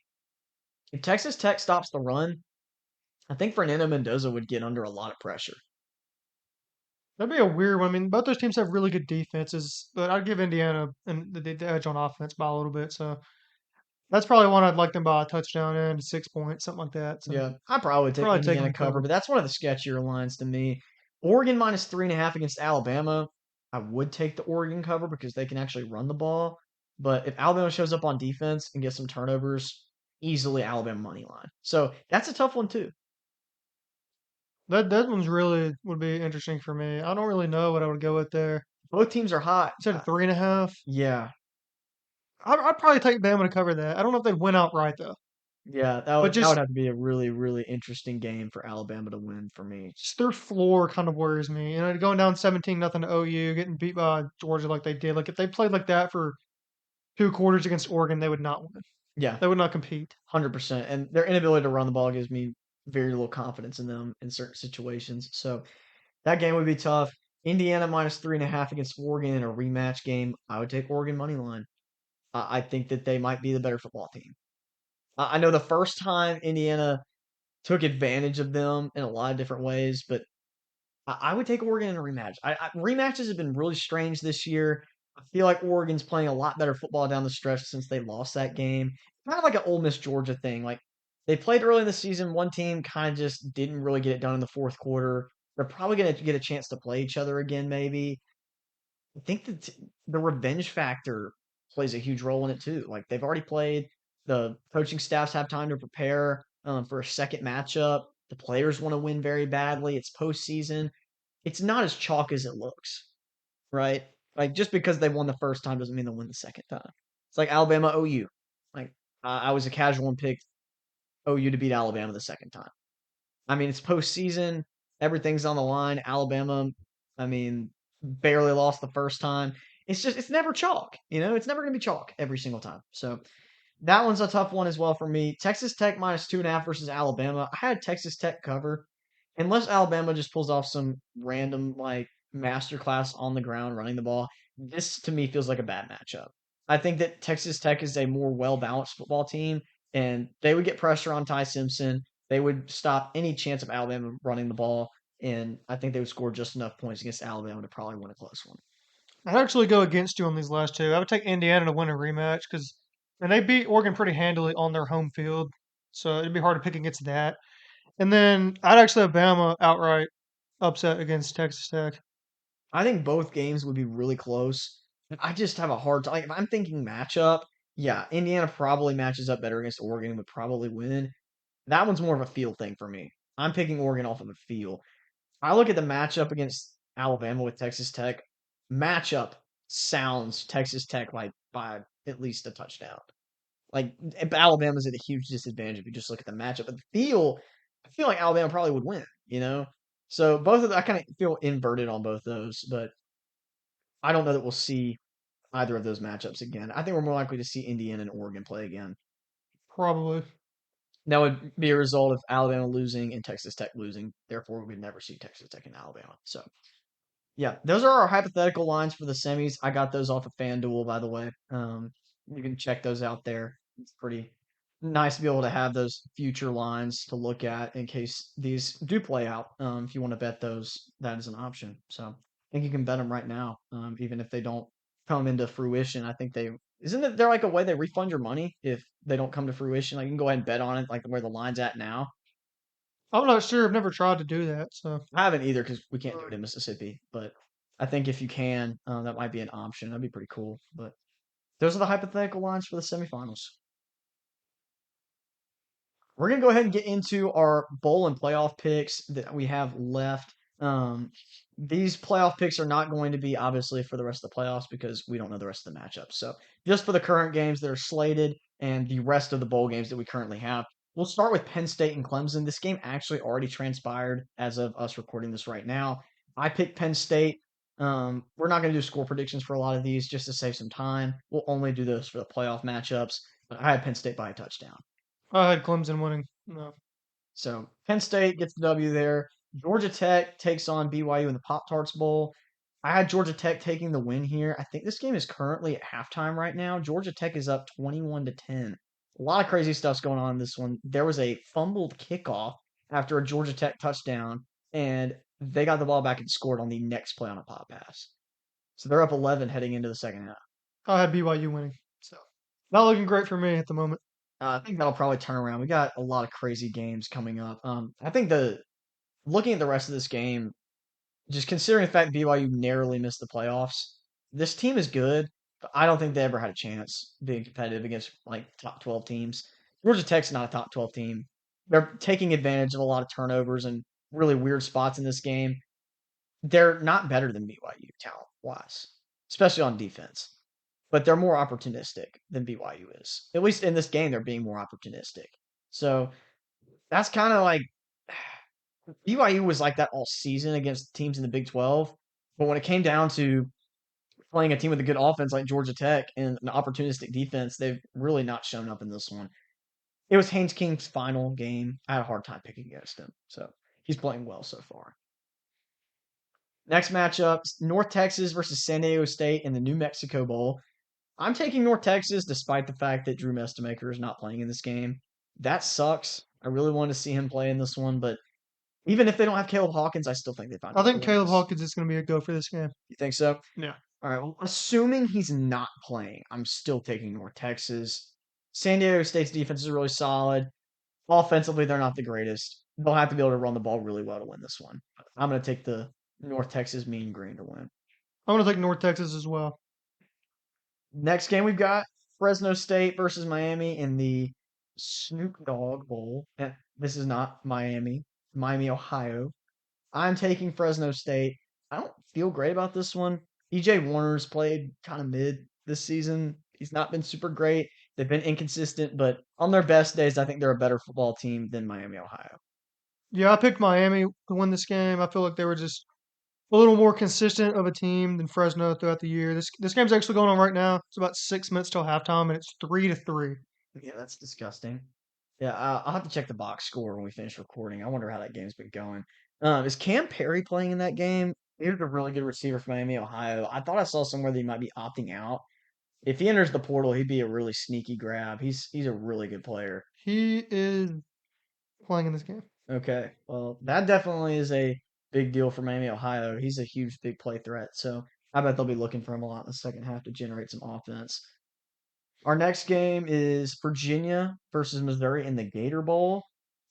If Texas Tech stops the run, I think Fernando Mendoza would get under a lot of pressure. That'd be a weird one. I mean, both those teams have really good defenses, but I'd give Indiana the edge on offense by a little bit. So that's probably one I'd like them by a touchdown and 6 points, something like that. So Yeah, I probably would take probably take them Indiana to cover, cover. but that's one of the sketchier lines to me. Oregon minus 3.5 against Alabama. I would take the Oregon cover because they can actually run the ball. But if Alabama shows up on defense and gets some turnovers, easily Alabama money line. So that's a tough one too. That one's really would be interesting for me. I don't really know what I would go with there. Both teams are hot. You said 3.5. Yeah, I'd probably take Bama to cover that. I don't know if they'd win outright though, yeah, that but would have to be a really really interesting game for Alabama to win for me. just their floor kind of worries me. You know, going down 17-0 to OU, getting beat by Georgia like they did. Like if they played like that for 2 quarters against Oregon, they would not win. Yeah, They would not compete. 100%. And their inability to run the ball gives me very little confidence in them in certain situations. So that game would be tough. Indiana minus 3.5 against Oregon in a rematch game. I would take Oregon money line. I think that they might be the better football team. I know the first time Indiana took advantage of them in a lot of different ways. But I would take Oregon in a rematch. Rematches have been really strange this year. I feel like Oregon's playing a lot better football down the stretch since they lost that game. Kind of like an Ole Miss Georgia thing. Like they played early in the season. One team kind of just didn't really get it done in the fourth quarter. They're probably going to get a chance to play each other again, maybe. I think that the revenge factor plays a huge role in it too. Like they've already played. The coaching staffs have time to prepare for a second matchup. The players want to win very badly. It's postseason. It's not as chalk as it looks, right? Like just because they won the first time doesn't mean they'll win the second time. It's like Alabama OU. Like I was a casual and picked OU to beat Alabama the second time. I mean, it's postseason. Everything's on the line. Alabama, I mean, barely lost the first time. It's never chalk. It's never going to be chalk every single time. So that one's a tough one as well for me. Texas Tech -2.5 versus Alabama. I had Texas Tech cover. Unless Alabama just pulls off some random like masterclass on the ground running the ball, this to me feels like a bad matchup. I think that Texas Tech is a more well balanced football team, and they would get pressure on Ty Simpson. They would stop any chance of Alabama running the ball, and I think they would score just enough points against Alabama to probably win a close one. I'd actually go against you on these last two. I would take Indiana to win a rematch because, and they beat Oregon pretty handily on their home field, so it'd be hard to pick against that. And then I'd actually have Bama outright upset against Texas Tech. I think both games would be really close. I just have a hard time. Like, if I'm thinking matchup, yeah, Indiana probably matches up better against Oregon and would probably win. That one's more of a feel thing for me. I'm picking Oregon off of a feel. I look at the matchup against Alabama with Texas Tech. Matchup sounds Texas Tech like by at least a touchdown. Like Alabama's at a huge disadvantage if you just look at the matchup. But I feel like Alabama probably would win. So both of I kind of feel inverted on both those, but I don't know that we'll see either of those matchups again. I think we're more likely to see Indiana and Oregon play again. Probably. That would be a result of Alabama losing and Texas Tech losing. Therefore, we would never see Texas Tech and Alabama. So, yeah, those are our hypothetical lines for the semis. I got those off of FanDuel, by the way. You can check those out there. It's pretty nice to be able to have those future lines to look at in case these do play out. If you want to bet those, that is an option. So, I think you can bet them right now, even if they don't come into fruition. I think they isn't it there like a way they refund your money if they don't come to fruition? Like you can go ahead and bet on it, like where the line's at now. I'm not sure. I've never tried to do that. So, I haven't either because we can't do it in Mississippi. But I think if you can, that might be an option. That'd be pretty cool. But those are the hypothetical lines for the semifinals. We're gonna go ahead and get into our bowl and playoff picks that we have left. Um, these playoff picks are not going to be obviously for the rest of the playoffs because we don't know the rest of the matchups. So just for the current games that are slated and the rest of the bowl games that we currently have. We'll start with Penn State and Clemson. This game actually already transpired as of us recording this right now. I picked Penn State. We're not going to do score predictions for a lot of these just to save some time. We'll only do those for the playoff matchups. But I had Penn State by a touchdown. I had Clemson winning. No. So Penn State gets the W there. Georgia Tech takes on BYU in the Pop Tarts Bowl. I had Georgia Tech taking the win here. I think this game is currently at halftime right now. Georgia Tech is up 21-10. A lot of crazy stuff's going on in this one. There was a fumbled kickoff after a Georgia Tech touchdown, and they got the ball back and scored on the next play on a pop pass. So they're up 11 heading into the second half. I had BYU winning. So, not looking great for me at the moment. I think that'll probably turn around. We got a lot of crazy games coming up. I think looking at the rest of this game, just considering the fact BYU narrowly missed the playoffs, this team is good, but I don't think they ever had a chance being competitive against like top 12 teams. Georgia Tech's not a top 12 team. They're taking advantage of a lot of turnovers and really weird spots in this game. They're not better than BYU talent wise, especially on defense, but they're more opportunistic than BYU is. At least in this game, they're being more opportunistic. So that's kind of like BYU was like that all season against teams in the Big 12. But when it came down to playing a team with a good offense like Georgia Tech and an opportunistic defense, they've really not shown up in this one. It was Haynes King's final game. I had a hard time picking against him. So he's playing well so far. Next matchup, North Texas versus San Diego State in the New Mexico Bowl. I'm taking North Texas despite the fact that Drew Mestamaker is not playing in this game. That sucks. I really want to see him play in this one, but even if they don't have Caleb Hawkins, I still think they find a I way to think win Caleb this. Hawkins is going to be a go for this game. You think so? Yeah. All right. Well, assuming he's not playing, I'm still taking North Texas. San Diego State's defense is really solid. Offensively, they're not the greatest. They'll have to be able to run the ball really well to win this one. I'm going to take the North Texas Mean Green to win. I'm going to take North Texas as well. Next game we've got Fresno State versus Miami in the Snoop Dogg Bowl. And this is not Miami, Miami, Ohio. I'm taking Fresno State. I don't feel great about this one. EJ Warner's played kind of mid this season. He's not been super great. They've been inconsistent, but on their best days, I think they're a better football team than Miami, Ohio. Yeah, I picked Miami to win this game. I feel like they were just a little more consistent of a team than Fresno throughout the year. This game's actually going on right now. It's about 6 minutes till halftime, and it's 3-3. Yeah, that's disgusting. Yeah, I'll have to check the box score when we finish recording. I wonder how that game's been going. Is Cam Perry playing in that game? He was a really good receiver for Miami, Ohio. I thought I saw somewhere that he might be opting out. If he enters the portal, he'd be a really sneaky grab. He's a really good player. He is playing in this game. Okay, well, that definitely is a big deal for Miami, Ohio. He's a huge, big play threat. So I bet they'll be looking for him a lot in the second half to generate some offense. Our next game is Virginia versus Missouri in the Gator Bowl.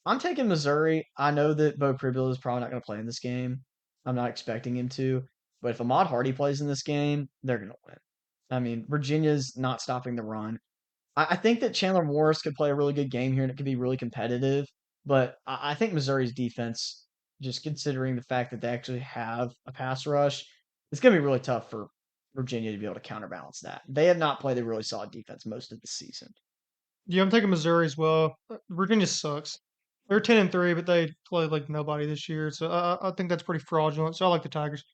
I'm taking Missouri. I know that Bo Pribula is probably not going to play in this game. I'm not expecting him to. But if Ahmad Hardy plays in this game, they're going to win. I mean, Virginia's not stopping the run. I think that Chandler Morris could play a really good game here and it could be really competitive. But I think Missouri's defense, just considering the fact that they actually have a pass rush, it's going to be really tough for Virginia to be able to counterbalance that. They have not played a really solid defense most of the season. Yeah, I'm taking Missouri as well. Virginia sucks. They're 10-3, but they played like nobody this year, so I think that's pretty fraudulent. So I like the Tigers.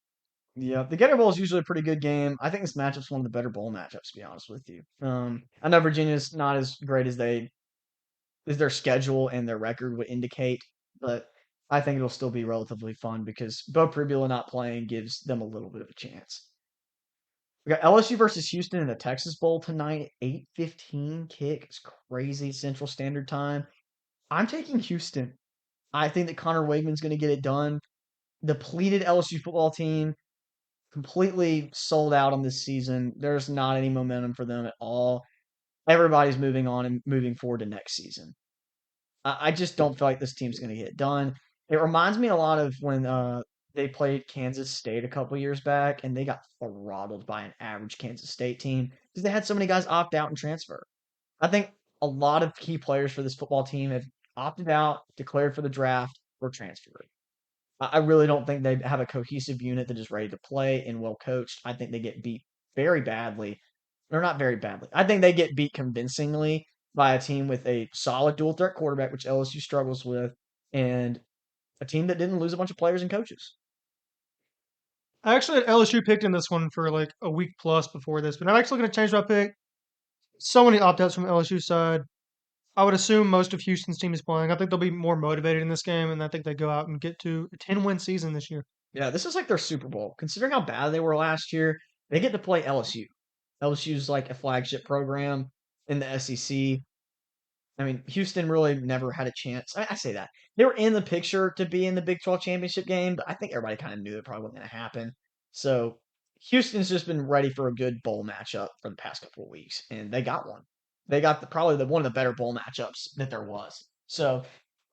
Yeah, the Gator Bowl is usually a pretty good game. I think this matchup's one of the better bowl matchups, to be honest with you. I know Virginia's not as great as their schedule and their record would indicate, but I think it'll still be relatively fun because Bo Pribula not playing gives them a little bit of a chance. We got LSU versus Houston in the Texas Bowl tonight, 8:15 kick. It's crazy Central Standard Time. I'm taking Houston. I think that Connor Wigman's going to get it done. Depleted LSU football team, completely sold out on this season. There's not any momentum for them at all. Everybody's moving on and moving forward to next season. I just don't feel like this team's going to get it done. It reminds me a lot of when they played Kansas State a couple years back, and they got throttled by an average Kansas State team because they had so many guys opt out and transfer. I think a lot of key players for this football team have opted out, declared for the draft, or transferred. I really don't think they have a cohesive unit that is ready to play and well coached. I think they get beat very badly, or not very badly. I think they get beat convincingly by a team with a solid dual threat quarterback, which LSU struggles with, and a team that didn't lose a bunch of players and coaches. I actually had LSU picked in this one for like a week plus before this, but I'm actually going to change my pick. So many opt outs from LSU side. I would assume most of Houston's team is playing. I think they'll be more motivated in this game, and I think they go out and get to a 10-win season this year. Yeah, this is like their Super Bowl. Considering how bad they were last year, they get to play LSU. LSU's like a flagship program in the SEC. I mean, Houston really never had a chance. I say that. They were in the picture to be in the Big 12 championship game, but I think everybody kind of knew it probably wasn't going to happen. So Houston's just been ready for a good bowl matchup for the past couple of weeks, and they got one. They got probably one of the better bowl matchups that there was. So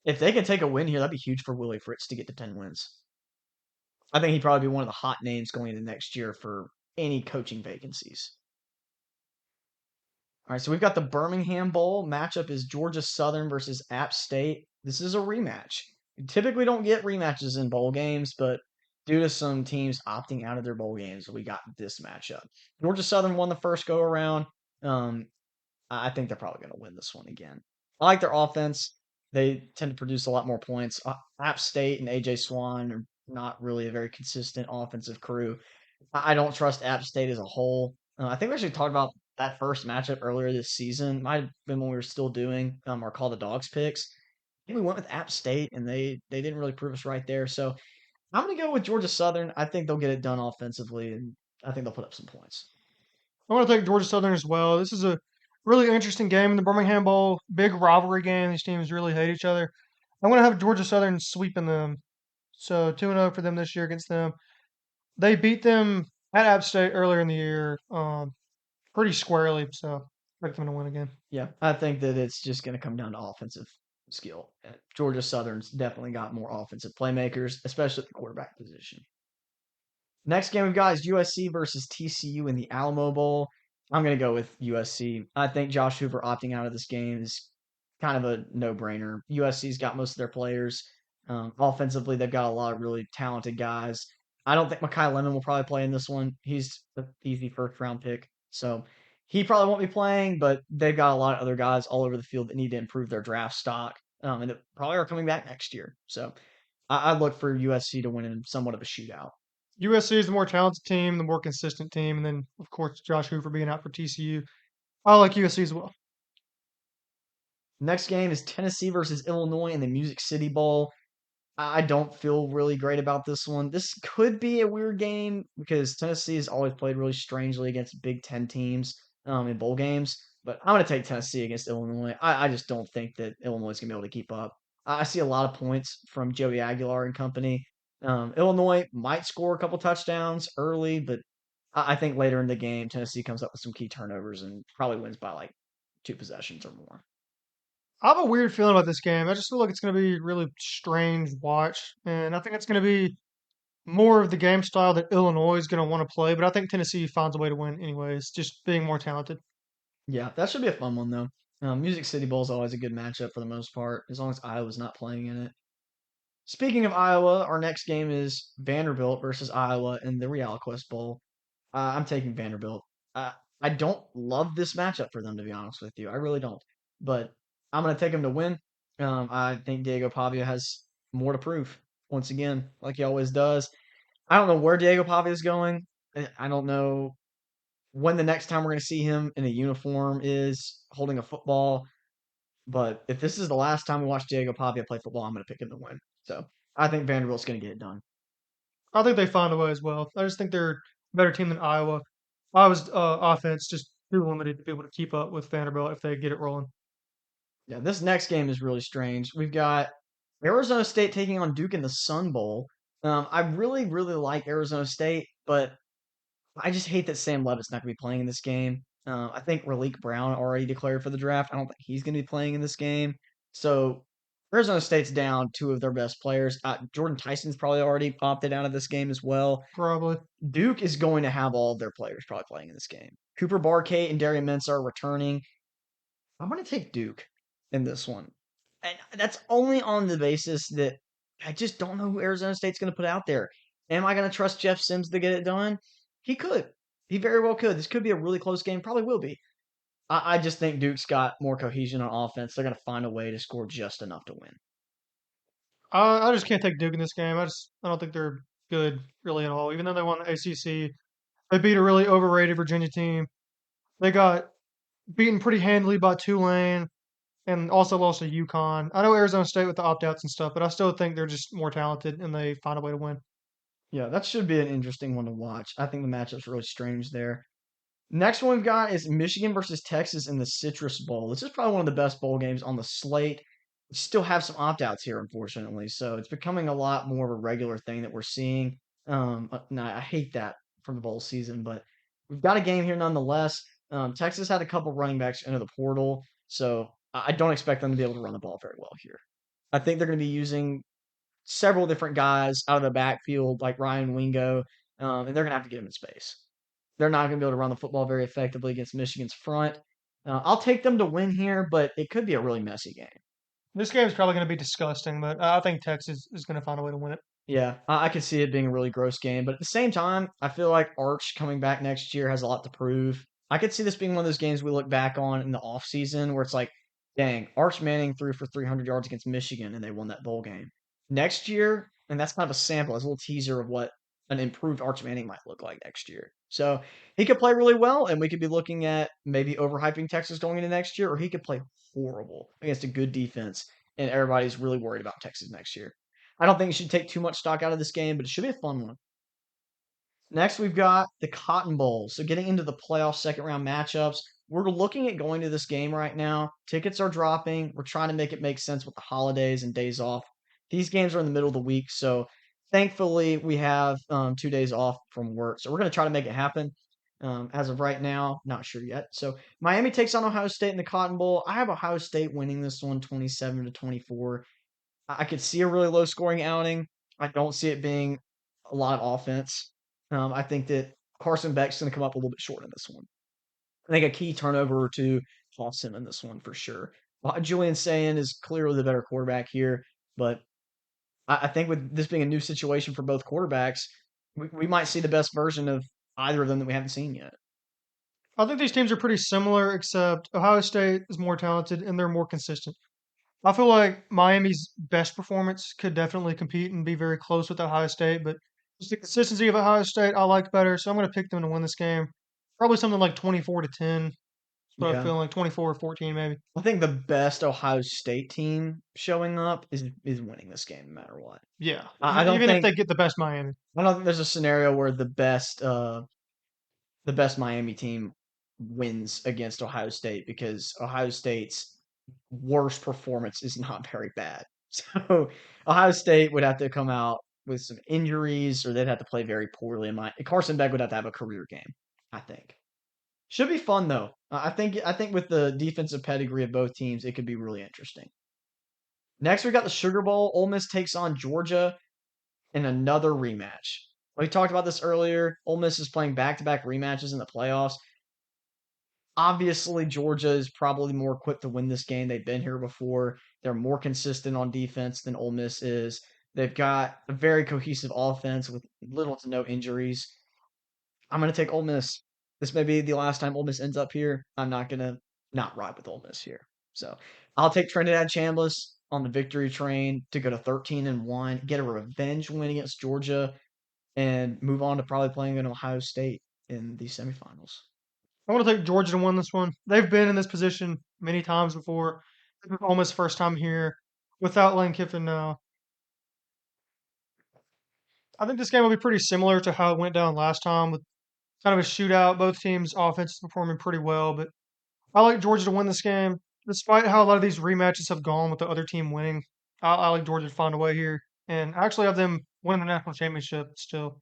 if they can take a win here, that'd be huge for Willie Fritz to get to 10 wins. I think he'd probably be one of the hot names going into next year for any coaching vacancies. All right, so we've got the Birmingham Bowl. Matchup is Georgia Southern versus App State. This is a rematch. You typically don't get rematches in bowl games, but due to some teams opting out of their bowl games, we got this matchup. Georgia Southern won the first go around. Um, I think they're probably going to win this one again. I like their offense. They tend to produce a lot more points. App State and AJ Swan are not really a very consistent offensive crew. I don't trust App State as a whole. I think we actually talked about that first matchup earlier this season. Might have been when we were still doing our Call the Dogs picks. I think we went with App State, and they didn't really prove us right there. So I'm going to go with Georgia Southern. I think they'll get it done offensively, and I think they'll put up some points. I want to take Georgia Southern as well. This is a really interesting game in the Birmingham Bowl. Big rivalry game. These teams really hate each other. I'm going to have Georgia Southern sweeping them. So 2-0 for them this year against them. They beat them at App State earlier in the year pretty squarely. So expect them to win again. Yeah, I think that it's just going to come down to offensive skill. Georgia Southern's definitely got more offensive playmakers, especially at the quarterback position. Next game we've got is USC versus TCU in the Alamo Bowl. I'm going to go with USC. I think Josh Hoover opting out of this game is kind of a no-brainer. USC's got most of their players. Offensively, they've got a lot of really talented guys. I don't think Makai Lemon will probably play in this one. He's an easy first-round pick, so he probably won't be playing. But they've got a lot of other guys all over the field that need to improve their draft stock, and that probably are coming back next year. So I look for USC to win in somewhat of a shootout. USC is the more talented team, the more consistent team, and then of course Josh Hoover being out for TCU. I like USC as well. Next game is Tennessee versus Illinois in the Music City Bowl. I don't feel really great about this one. This could be a weird game because Tennessee has always played really strangely against Big Ten teams in bowl games. But I'm going to take Tennessee against Illinois. I just don't think that Illinois is going to be able to keep up. I see a lot of points from Joey Aguilar and company. Illinois might score a couple touchdowns early, but I think later in the game, Tennessee comes up with some key turnovers and probably wins by like 2 possessions or more. I have a weird feeling about this game. I just feel like it's going to be really strange to watch, and I think it's going to be more of the game style that Illinois is going to want to play. But I think Tennessee finds a way to win anyways, just being more talented. Yeah, that should be a fun one though. Music City Bowl is always a good matchup for the most part, as long as Iowa's not playing in it. Speaking of Iowa, our next game is Vanderbilt versus Iowa in the RealiQuest Bowl. I'm taking Vanderbilt. Uh, I don't love this matchup for them, to be honest with you. I really don't. But I'm going to take them to win. I think Diego Pavia has more to prove, once again, like he always does. I don't know where Diego Pavia is going. I don't know when the next time we're going to see him in a uniform is holding a football. But if this is the last time we watch Diego Pavia play football, I'm going to pick him to win. So I think Vanderbilt's going to get it done. I think they find a way as well. I just think they're a better team than Iowa. Iowa's offense just too limited to be able to keep up with Vanderbilt if they get it rolling. Yeah, this next game is really strange. We've got Arizona State taking on Duke in the Sun Bowl. I really, really like Arizona State, but I just hate that Sam Levitt's not going to be playing in this game. I think Raleek Brown already declared for the draft. I don't think he's going to be playing in this game. So Arizona State's down two of their best players. Jordan Tyson's probably already opted out of this game as well. Probably. Duke is going to have all of their players probably playing in this game. Cooper Barkate and Darian Mensah are returning. I'm going to take Duke in this one. And that's only on the basis that I just don't know who Arizona State's going to put out there. Am I going to trust Jeff Sims to get it done? He could. He very well could. This could be a really close game. Probably will be. I just think Duke's got more cohesion on offense. They're going to find a way to score just enough to win. I just can't take Duke in this game. I don't think they're good really at all. Even though they won the ACC, they beat a really overrated Virginia team. They got beaten pretty handily by Tulane and also lost to UConn. I know Arizona State with the opt outs and stuff, but I still think they're just more talented and they find a way to win. Yeah, that should be an interesting one to watch. I think the matchup's really strange there. Next one we've got is Michigan versus Texas in the Citrus Bowl. This is probably one of the best bowl games on the slate. We still have some opt outs here, unfortunately. So it's becoming a lot more of a regular thing that we're seeing. No, I hate that from the bowl season, but we've got a game here nonetheless. Texas had a couple running backs into the portal, so I don't expect them to be able to run the ball very well here. I think they're going to be using several different guys out of the backfield, like Ryan Wingo, and they're going to have to get him in space. They're not going to be able to run the football very effectively against Michigan's front. I'll take them to win here, but it could be a really messy game. This game is probably going to be disgusting, but I think Texas is going to find a way to win it. Yeah, I can see it being a really gross game, but at the same time, I feel like Arch coming back next year has a lot to prove. I could see this being one of those games we look back on in the offseason where it's like, dang, Arch Manning threw for 300 yards against Michigan and they won that bowl game. Next year, and that's kind of a sample, as a little teaser of what an improved Arch Manning might look like next year. So he could play really well, and we could be looking at maybe overhyping Texas going into next year, or he could play horrible against a good defense, and everybody's really worried about Texas next year. I don't think you should take too much stock out of this game, but it should be a fun one. Next, we've got the Cotton Bowl. So getting into the playoff second round matchups, we're looking at going to this game right now. Tickets are dropping. We're trying to make it make sense with the holidays and days off. These games are in the middle of the week, so thankfully we have 2 days off from work. So we're going to try to make it happen. As of right now, not sure yet. So Miami takes on Ohio State in the Cotton Bowl. I have Ohio State winning this one 27-24. I could see a really low scoring outing. I don't see it being a lot of offense. I think that Carson Beck's going to come up a little bit short in this one. I think a key turnover or two costs him in this one for sure. Julian Sayin is clearly the better quarterback here, but I think with this being a new situation for both quarterbacks, we might see the best version of either of them that we haven't seen yet. I think these teams are pretty similar, except Ohio State is more talented and they're more consistent. I feel like Miami's best performance could definitely compete and be very close with Ohio State, but just the consistency of Ohio State I like better, so I'm going to pick them to win this game. Probably something like 24-10. That's what I Yeah. feel like 24-14 maybe. I think the best Ohio State team showing up is winning this game no matter what. Yeah, I don't even if think they get the best Miami. I don't think there's a scenario where the best Miami team wins against Ohio State because Ohio State's worst performance is not very bad. So Ohio State would have to come out with some injuries or they'd have to play very poorly. Carson Beck would have to have a career game, I think. Should be fun though. I think with the defensive pedigree of both teams, it could be really interesting. Next, we got the Sugar Bowl. Ole Miss takes on Georgia in another rematch. We talked about this earlier. Ole Miss is playing back-to-back rematches in the playoffs. Obviously, Georgia is probably more equipped to win this game. They've been here before. They're more consistent on defense than Ole Miss is. They've got a very cohesive offense with little to no injuries. I'm going to take Ole Miss. This may be the last time Ole Miss ends up here. I'm not going to not ride with Ole Miss here. So I'll take Trinidad Chambliss on the victory train to go to 13-1, get a revenge win against Georgia, and move on to probably playing in Ohio State in the semifinals. I want to take Georgia to win this one. They've been in this position many times before. This is almost first time here without Lane Kiffin now. I think this game will be pretty similar to how it went down last time with kind of a shootout. Both teams' offense is performing pretty well, but I like Georgia to win this game. Despite how a lot of these rematches have gone with the other team winning, I like Georgia to find a way here and actually have them win the national championship still.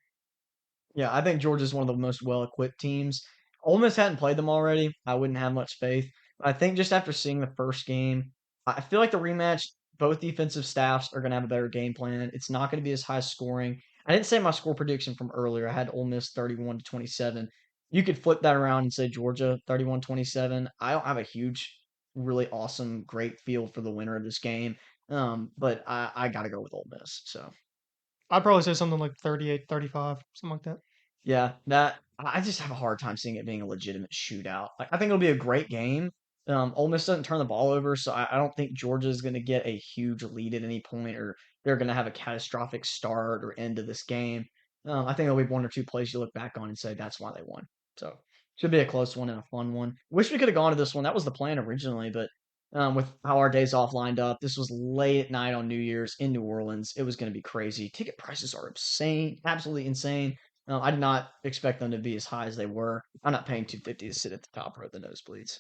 Yeah, I think Georgia's one of the most well-equipped teams. Ole Miss hadn't played them already. I wouldn't have much faith. But I think just after seeing the first game, I feel like the rematch, both defensive staffs are going to have a better game plan. It's not going to be as high scoring. I didn't say my score prediction from earlier. I had Ole Miss 31-27. You could flip that around and say Georgia 31-27. I don't have a huge, really awesome, great feel for the winner of this game. But I got to go with Ole Miss. So I'd probably say something like 38-35, something like that. yeah, that I just have a hard time seeing it being a legitimate shootout. Like, I think it'll be a great game. Ole Miss doesn't turn the ball over, so I don't think Georgia is going to get a huge lead at any point, or they're going to have a catastrophic start or end to this game. I think there'll be one or two plays you look back on and say that's why they won. So should be a close one and a fun one. Wish we could have gone to this one. That was the plan originally, but with how our days off lined up, this was late at night on New Year's in New Orleans. It was going to be crazy. Ticket prices are insane, absolutely insane. I did not expect them to be as high as they were. I'm not paying 250 to sit at the top row of the nosebleeds.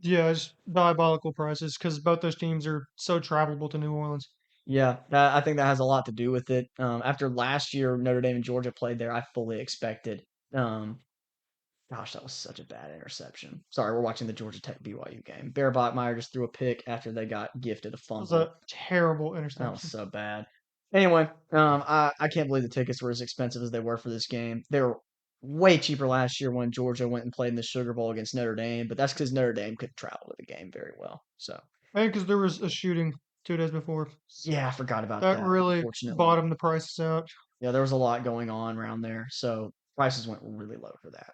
Yeah, it's diabolical prices because both those teams are so travelable to New Orleans. Yeah, I think that has a lot to do with it. After last year, Notre Dame and Georgia played there. I fully expected. Um, Gosh, that was such a bad interception. Sorry, we're watching the Georgia Tech BYU game. Bear Bachmeyer just threw a pick after they got gifted a It was fumble. a terrible That was interception. so bad. Anyway, I can't believe the tickets were as expensive as they were for this game. They were way cheaper last year when Georgia went and played in the Sugar Bowl against Notre Dame, but that's because Notre Dame couldn't travel to the game very well. So, I think because there was a shooting 2 days before. yeah, I forgot about That that, really unfortunately. bottomed the prices out. Yeah, there was a lot going on around there, so prices went really low for that.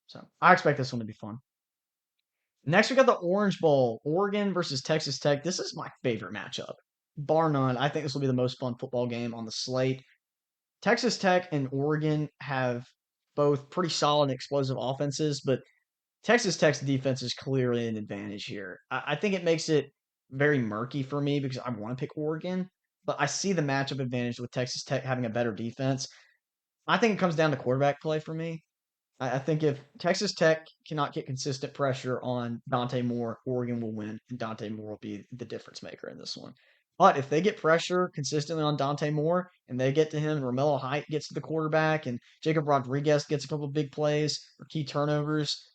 So, I expect this one to be fun. Next, we got the Orange Bowl, Oregon versus Texas Tech. This is my favorite matchup, bar none. I think this will be the most fun football game on the slate. Texas Tech and Oregon have both pretty solid and explosive offenses, but Texas Tech's defense is clearly an advantage here. I think it makes it very murky for me because I want to pick Oregon, but I see the matchup advantage with Texas Tech having a better defense. I think it comes down to quarterback play for me. I think if Texas Tech cannot get consistent pressure on Dante Moore, Oregon will win, and Dante Moore will be the difference maker in this one. But if they get pressure consistently on Dante Moore and they get to him, and Romello Height gets to the quarterback, and Jacob Rodriguez gets a couple of big plays or key turnovers,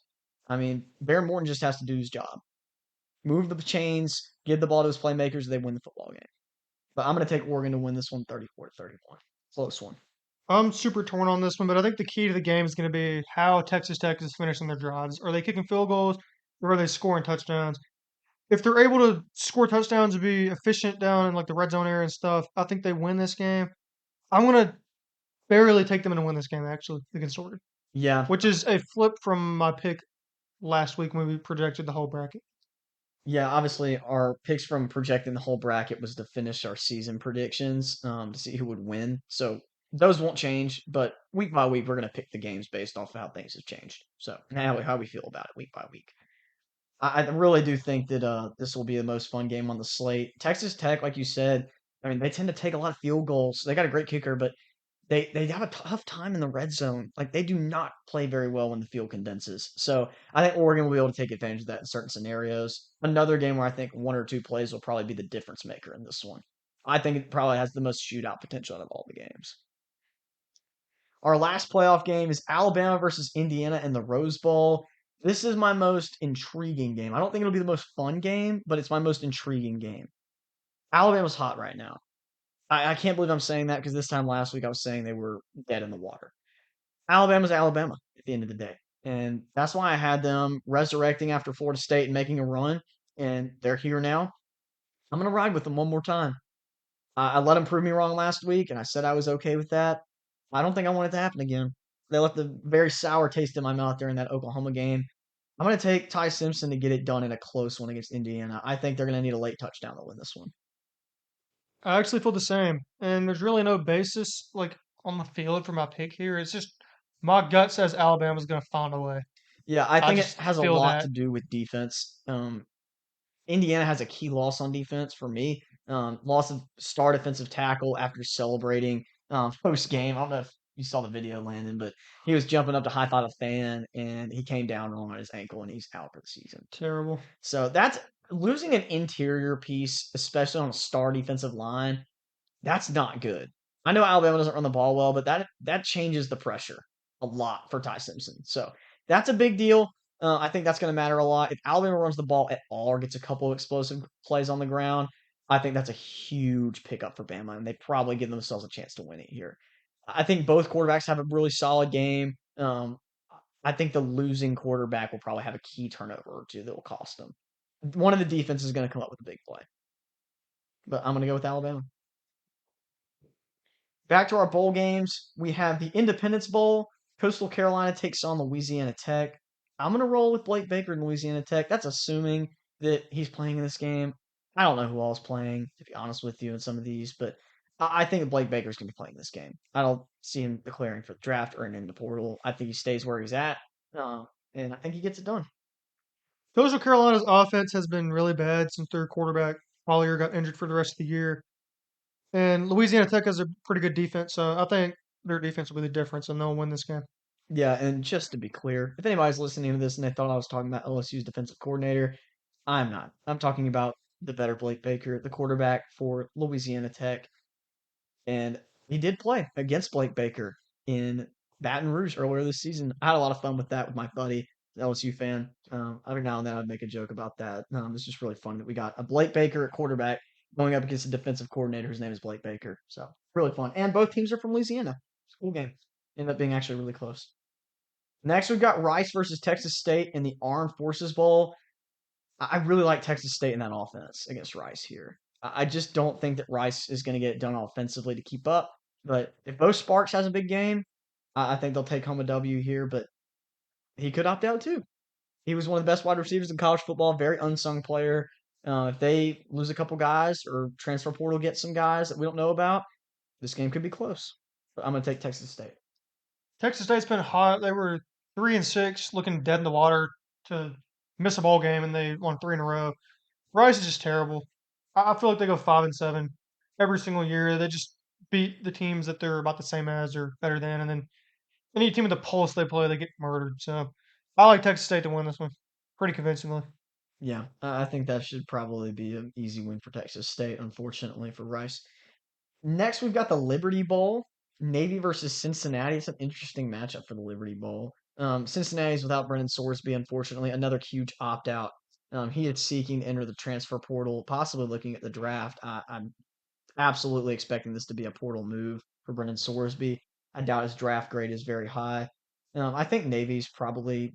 I mean, Bear Morton just has to do his job. Move the chains, give the ball to his playmakers, they win the football game. But I'm going to take Oregon to win this one 34-31. Close one. I'm super torn on this one, but I think the key to the game is going to be how Texas Tech is finishing their drives. Are they kicking field goals or are they scoring touchdowns? If they're able to score touchdowns and be efficient down in like the red zone area and stuff, I think they win this game. I'm gonna barely take them to win this game actually against Oregon, Yeah, which is a flip from my pick last week when we projected the whole bracket. Yeah, obviously our picks from projecting the whole bracket was to finish our season predictions, to see who would win. So those won't change, but week by week we're gonna pick the games based off of how things have changed. So now how we feel about it week by week. I really do think that this will be the most fun game on the slate. Texas Tech, like you said, I mean they tend to take a lot of field goals. They got a great kicker, but they have a tough time in the red zone. Like they do not play very well when the field condenses. So I think Oregon will be able to take advantage of that in certain scenarios. Another game where I think one or two plays will probably be the difference maker in this one. I think it probably has the most shootout potential out of all the games. Our last playoff game is Alabama versus Indiana in the Rose Bowl. This is my most intriguing game. I don't think it'll be the most fun game, but it's my most intriguing game. Alabama's hot right now. I can't believe I'm saying that because this time last week I was saying they were dead in the water. Alabama's Alabama at the end of the day. And that's why I had them resurrecting after Florida State and making a run. And they're here now. I'm going to ride with them one more time. I let them prove me wrong last week, and I said I was okay with that. I don't think I want it to happen again. They left a very sour taste in my mouth during that Oklahoma game. I'm going to take Ty Simpson to get it done in a close one against Indiana. I think they're going to need a late touchdown to win this one. I actually feel the same, and there's really no basis like on the field for my pick here. It's just my gut says Alabama's gonna find a way. Yeah, I I think it just has a feel lot that. to do with defense. Indiana has a key loss on defense for me. Loss of star defensive tackle after celebrating post game. I don't know if you saw the video, Landon, but he was jumping up to high five a fan and he came down wrong on his ankle and he's out for the season. Terrible. So that's losing an interior piece, especially on a star defensive line. That's not good. I know Alabama doesn't run the ball well, but that changes the pressure a lot for Ty Simpson. So that's a big deal. I think that's going to matter a lot. If Alabama runs the ball at all or gets a couple of explosive plays on the ground, I think that's a huge pickup for Bama, and they probably give themselves a chance to win it here. I think both quarterbacks have a really solid game. I think the losing quarterback will probably have a key turnover or two that will cost them. One of the defenses is going to come up with a big play, but I'm going to go with Alabama. Back to our bowl games, we have the Independence Bowl. Coastal Carolina takes on Louisiana Tech. I'm going to roll with Blake Baker in Louisiana Tech. That's assuming that he's playing in this game. I don't know who all's playing, to be honest with you, in some of these, but I think Blake Baker's going to be playing this game. I don't see him declaring for the draft or in the portal. I think he stays where he's at, uh, and I think he gets it done. Coastal Carolina's offense has been really bad since their quarterback Collier got injured for the rest of the year. And Louisiana Tech has a pretty good defense, so I think their defense will be the difference, and they'll win this game. Yeah, and just to be clear, if anybody's listening to this and they thought I was talking about LSU's defensive coordinator, I'm not. I'm talking about the better Blake Baker, the quarterback for Louisiana Tech. And he did play against Blake Baker in Baton Rouge earlier this season. I had a lot of fun with that with my buddy, the LSU fan. Every now and then I'd make a joke about that. It's just really fun that we got a Blake Baker at quarterback going up against a defensive coordinator whose name is Blake Baker. So really fun. And both teams are from Louisiana. School game. Ended up being actually really close. Next, we've got Rice versus Texas State in the Armed Forces Bowl. I really like Texas State in that offense against Rice here. I just don't think that Rice is going to get it done offensively to keep up. But if Bo Sparks has a big game, I think they'll take home a W here. But he could opt out too. He was one of the best wide receivers in college football, very unsung player. If they lose a couple guys or transfer portal get some guys that we don't know about, this game could be close. But I'm going to take Texas State. Texas State's been hot. They were 3-6, looking dead in the water to miss a bowl game, and they won three in a row. Rice is just terrible. I feel like they go 5-7 every single year. They just beat the teams that they're about the same as or better than, and then Any team with the pulse they play, they get murdered. So I like Texas State to win this one pretty convincingly. Yeah, I think that should probably be an easy win for Texas State, unfortunately for Rice. Next, we've got the Liberty Bowl, Navy versus Cincinnati. It's an interesting matchup for the Liberty Bowl. Cincinnati's without Brennan Sorsby, unfortunately, another huge opt out. He is seeking to enter the transfer portal, possibly looking at the draft. I'm absolutely expecting this to be a portal move for Brennan Sorsby. I doubt his draft grade is very high. I think Navy's probably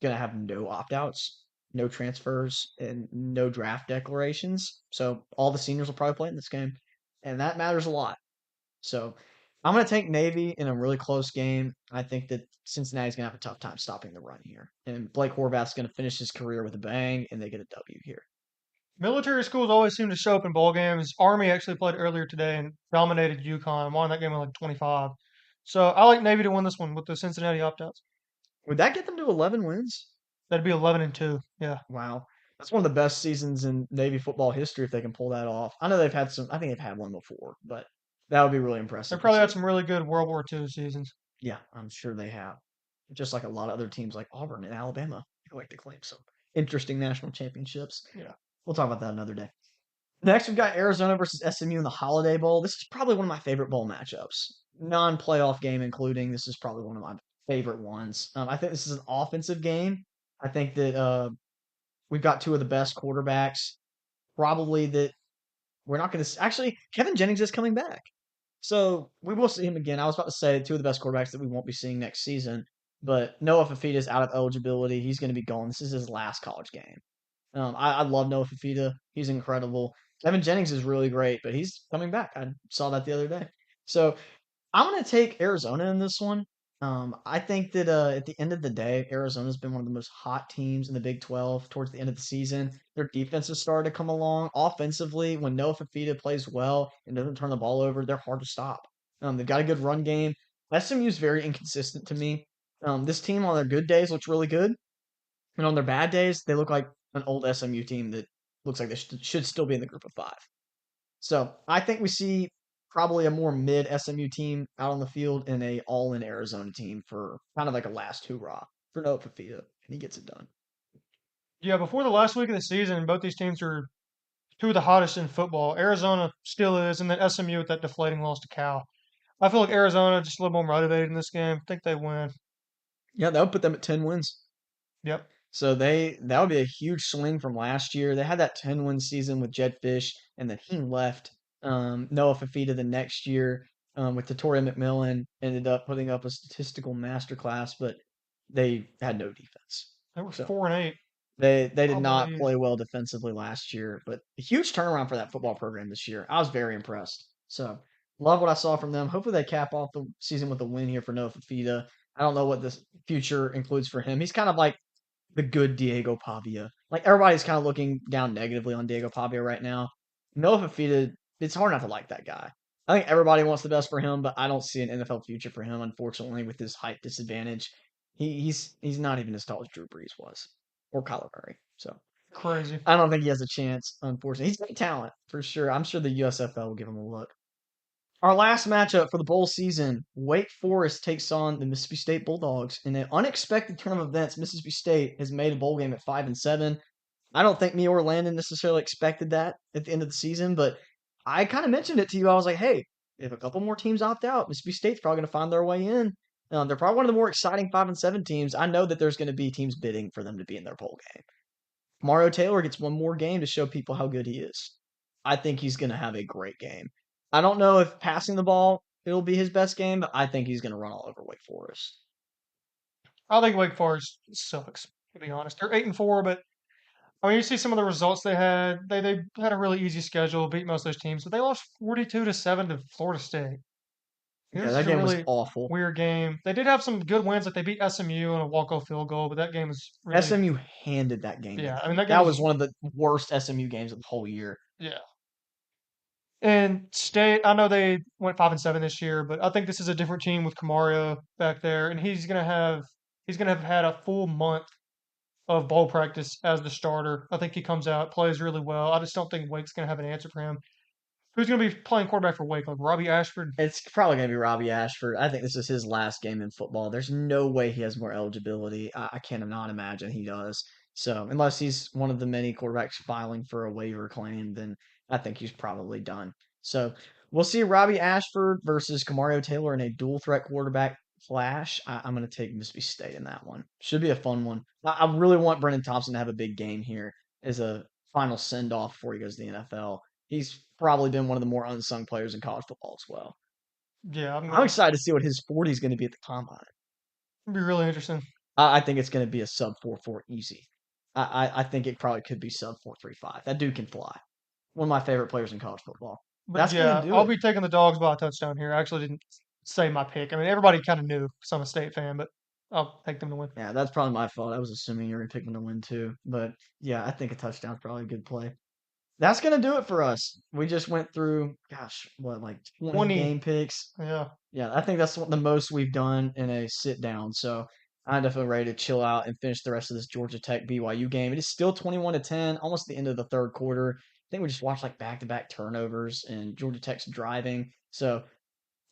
going to have no opt outs, no transfers, and no draft declarations. So all the seniors will probably play in this game, and that matters a lot. So I'm going to take Navy in a really close game. I think that Cincinnati's going to have a tough time stopping the run here. And Blake Horvath's going to finish his career with a bang, and they get a W here. Military schools always seem to show up in bowl games. Army actually played earlier today and dominated UConn, won that game in like 25. So I like Navy to win this one with the Cincinnati opt-outs. Would that get them to 11 wins? That'd be 11-2. Yeah, Wow. That's one of the best seasons in Navy football history if they can pull that off. I know they've had some, I think they've had one before, but that would be really they impressive to probably had see. some really good World War II seasons. Yeah, I'm sure they have. Just like a lot of other teams like Auburn and Alabama who like to claim some interesting national championships. Yeah. We'll talk about that another day. Next, we've got Arizona versus SMU in the Holiday Bowl. This is probably one of my favorite bowl matchups. Non-playoff game including. This is probably one of my favorite ones. I think this is an offensive game. I think that we've got two of the best quarterbacks. Probably that we're not going to actually. Kevin Jennings is coming back, so we will see him again. I was about to say two of the best quarterbacks that we won't be seeing next season, but Noah Fafita is out of eligibility. He's going to be gone. This is his last college game. I love Noah Fafita. He's incredible. Kevin Jennings is really great, but he's coming back. I saw that the other day. So I'm going to take Arizona in this one. I think that at the end of the day, Arizona's been one of the most hot teams in the Big 12 towards the end of the season. Their defense has started to come along. Offensively, when Noah Fafita plays well and doesn't turn the ball over, they're hard to stop. They've got a good run game. SMU is very inconsistent to me. This team on their good days looks really good, and on their bad days, they look like an old SMU team that looks like they should still be in the group of five. So I think we see probably a more mid SMU team out on the field and a all in Arizona team for kind of like a last hoorah for Noah Fafita, and he gets it done. Yeah, before the last week of the season, both these teams are two of the hottest in football. Arizona still is, and then SMU with that deflating loss to Cal. I feel like Arizona just a little more motivated in this game. I think they win. Yeah, that would put them at 10 wins. Yep. So that would be a huge swing from last year. They had that 10-win season with Jed Fish, and then he left. Noah Fafita the next year with Tatoria McMillan ended up putting up a statistical masterclass, but they had no defense. They were So 4-8, they I did not believe. play well defensively last year, but a huge turnaround for that football program this year. I was very impressed. So love what I saw from them. Hopefully they cap off the season with a win here for Noah Fafita. I don't know what the future includes for him. He's kind of like the good Diego Pavia. Like everybody's kind of looking down negatively on Diego Pavia right now. Noah Fafita, it's hard not to like that guy. I think everybody wants the best for him, but I don't see an NFL future for him, unfortunately, with his height disadvantage. He's not even as tall as Drew Brees was or Kyler Murray. So Crazy. I don't think he has a chance, unfortunately. He's got talent for sure. I'm sure the USFL will give him a look. Our last matchup for the bowl season, Wake Forest takes on the Mississippi State Bulldogs. In an unexpected turn of events, Mississippi State has made a bowl game at 5-7. I don't think me or Landon necessarily expected that at the end of the season, but I kind of mentioned it to you. I was like, hey, if a couple more teams opt out, Mississippi State's probably going to find their way in. They're probably one of the more exciting 5-7 teams. I know that there's going to be teams bidding for them to be in their bowl game. Mario Taylor gets one more game to show people how good he is. I think he's going to have a great game. I don't know if passing the ball it'll be his best game, but I think he's going to run all over Wake Forest. I think Wake Forest sucks, to be honest. They're 8-4, but I mean, you see some of the results they had. They had a really easy schedule, beat most of those teams, but they lost 42-7 to Florida State. It Yeah, was that just a game was really awful. weird game. They did have some good wins, like they beat SMU on a walk-off field goal, but that game was really, SMU handed that game to yeah. I them. mean, that game That was, was one of the worst SMU games of the whole year. yeah. And State, I know they went 5-7 this year, but I think this is a different team with Kamaria back there, and he's gonna have had a full month of bowl practice as the starter. I think he comes out, plays really well. I just don't think Wake's gonna have an answer for him. Who's going to be playing quarterback for Wake? Like Robbie Ashford? It's probably going to be Robbie Ashford. I think this is his last game in football. There's no way he has more eligibility. I cannot imagine he does. So, unless he's one of the many quarterbacks filing for a waiver claim, then I think he's probably done. So, we'll see Robbie Ashford versus Kamario Taylor in a dual threat quarterback clash. I'm going to take Mississippi State in that one. Should be a fun one. I really want Brennan Thompson to have a big game here as a final send off before he goes to the NFL. He's probably been one of the more unsung players in college football as well. Yeah, I'm I'm going to excited to see what his 40 is going to be at the combine. be really interesting. I think it's going to be a sub 4.4 easy. I think it probably could be sub 4.35. That dude can fly. One of my favorite players in college football. But That's going to yeah, do I'll it. be taking the dogs by a touchdown here. I actually didn't say my pick. I mean, everybody kind of knew because I'm a State fan, but I'll take them to win. Yeah, that's probably my fault. I was assuming you were going to pick them to win too. But yeah, I think a touchdown's probably a good play. That's going to do it for us. We just went through, gosh, what, like 20 20. game picks? Yeah. Yeah, I think that's the most we've done in a sit down. So I'm definitely ready to chill out and finish the rest of this Georgia Tech BYU game. It is still 21-10, almost the end of the third quarter. I think we just watched like back to back turnovers and Georgia Tech's driving. So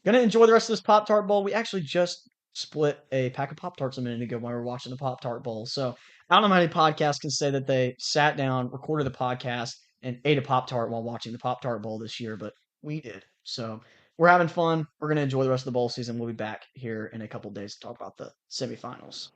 gonna enjoy the rest of this Pop Tart Bowl. We actually just split a pack of Pop Tarts a minute ago while we were watching the Pop Tart Bowl. So I don't know how many podcasts can say that they sat down, recorded the podcast, and ate a Pop Tart while watching the Pop Tart Bowl this year, but we did. So we're having fun. We're gonna enjoy the rest of the bowl season. We'll be back here in a couple days to talk about the semifinals.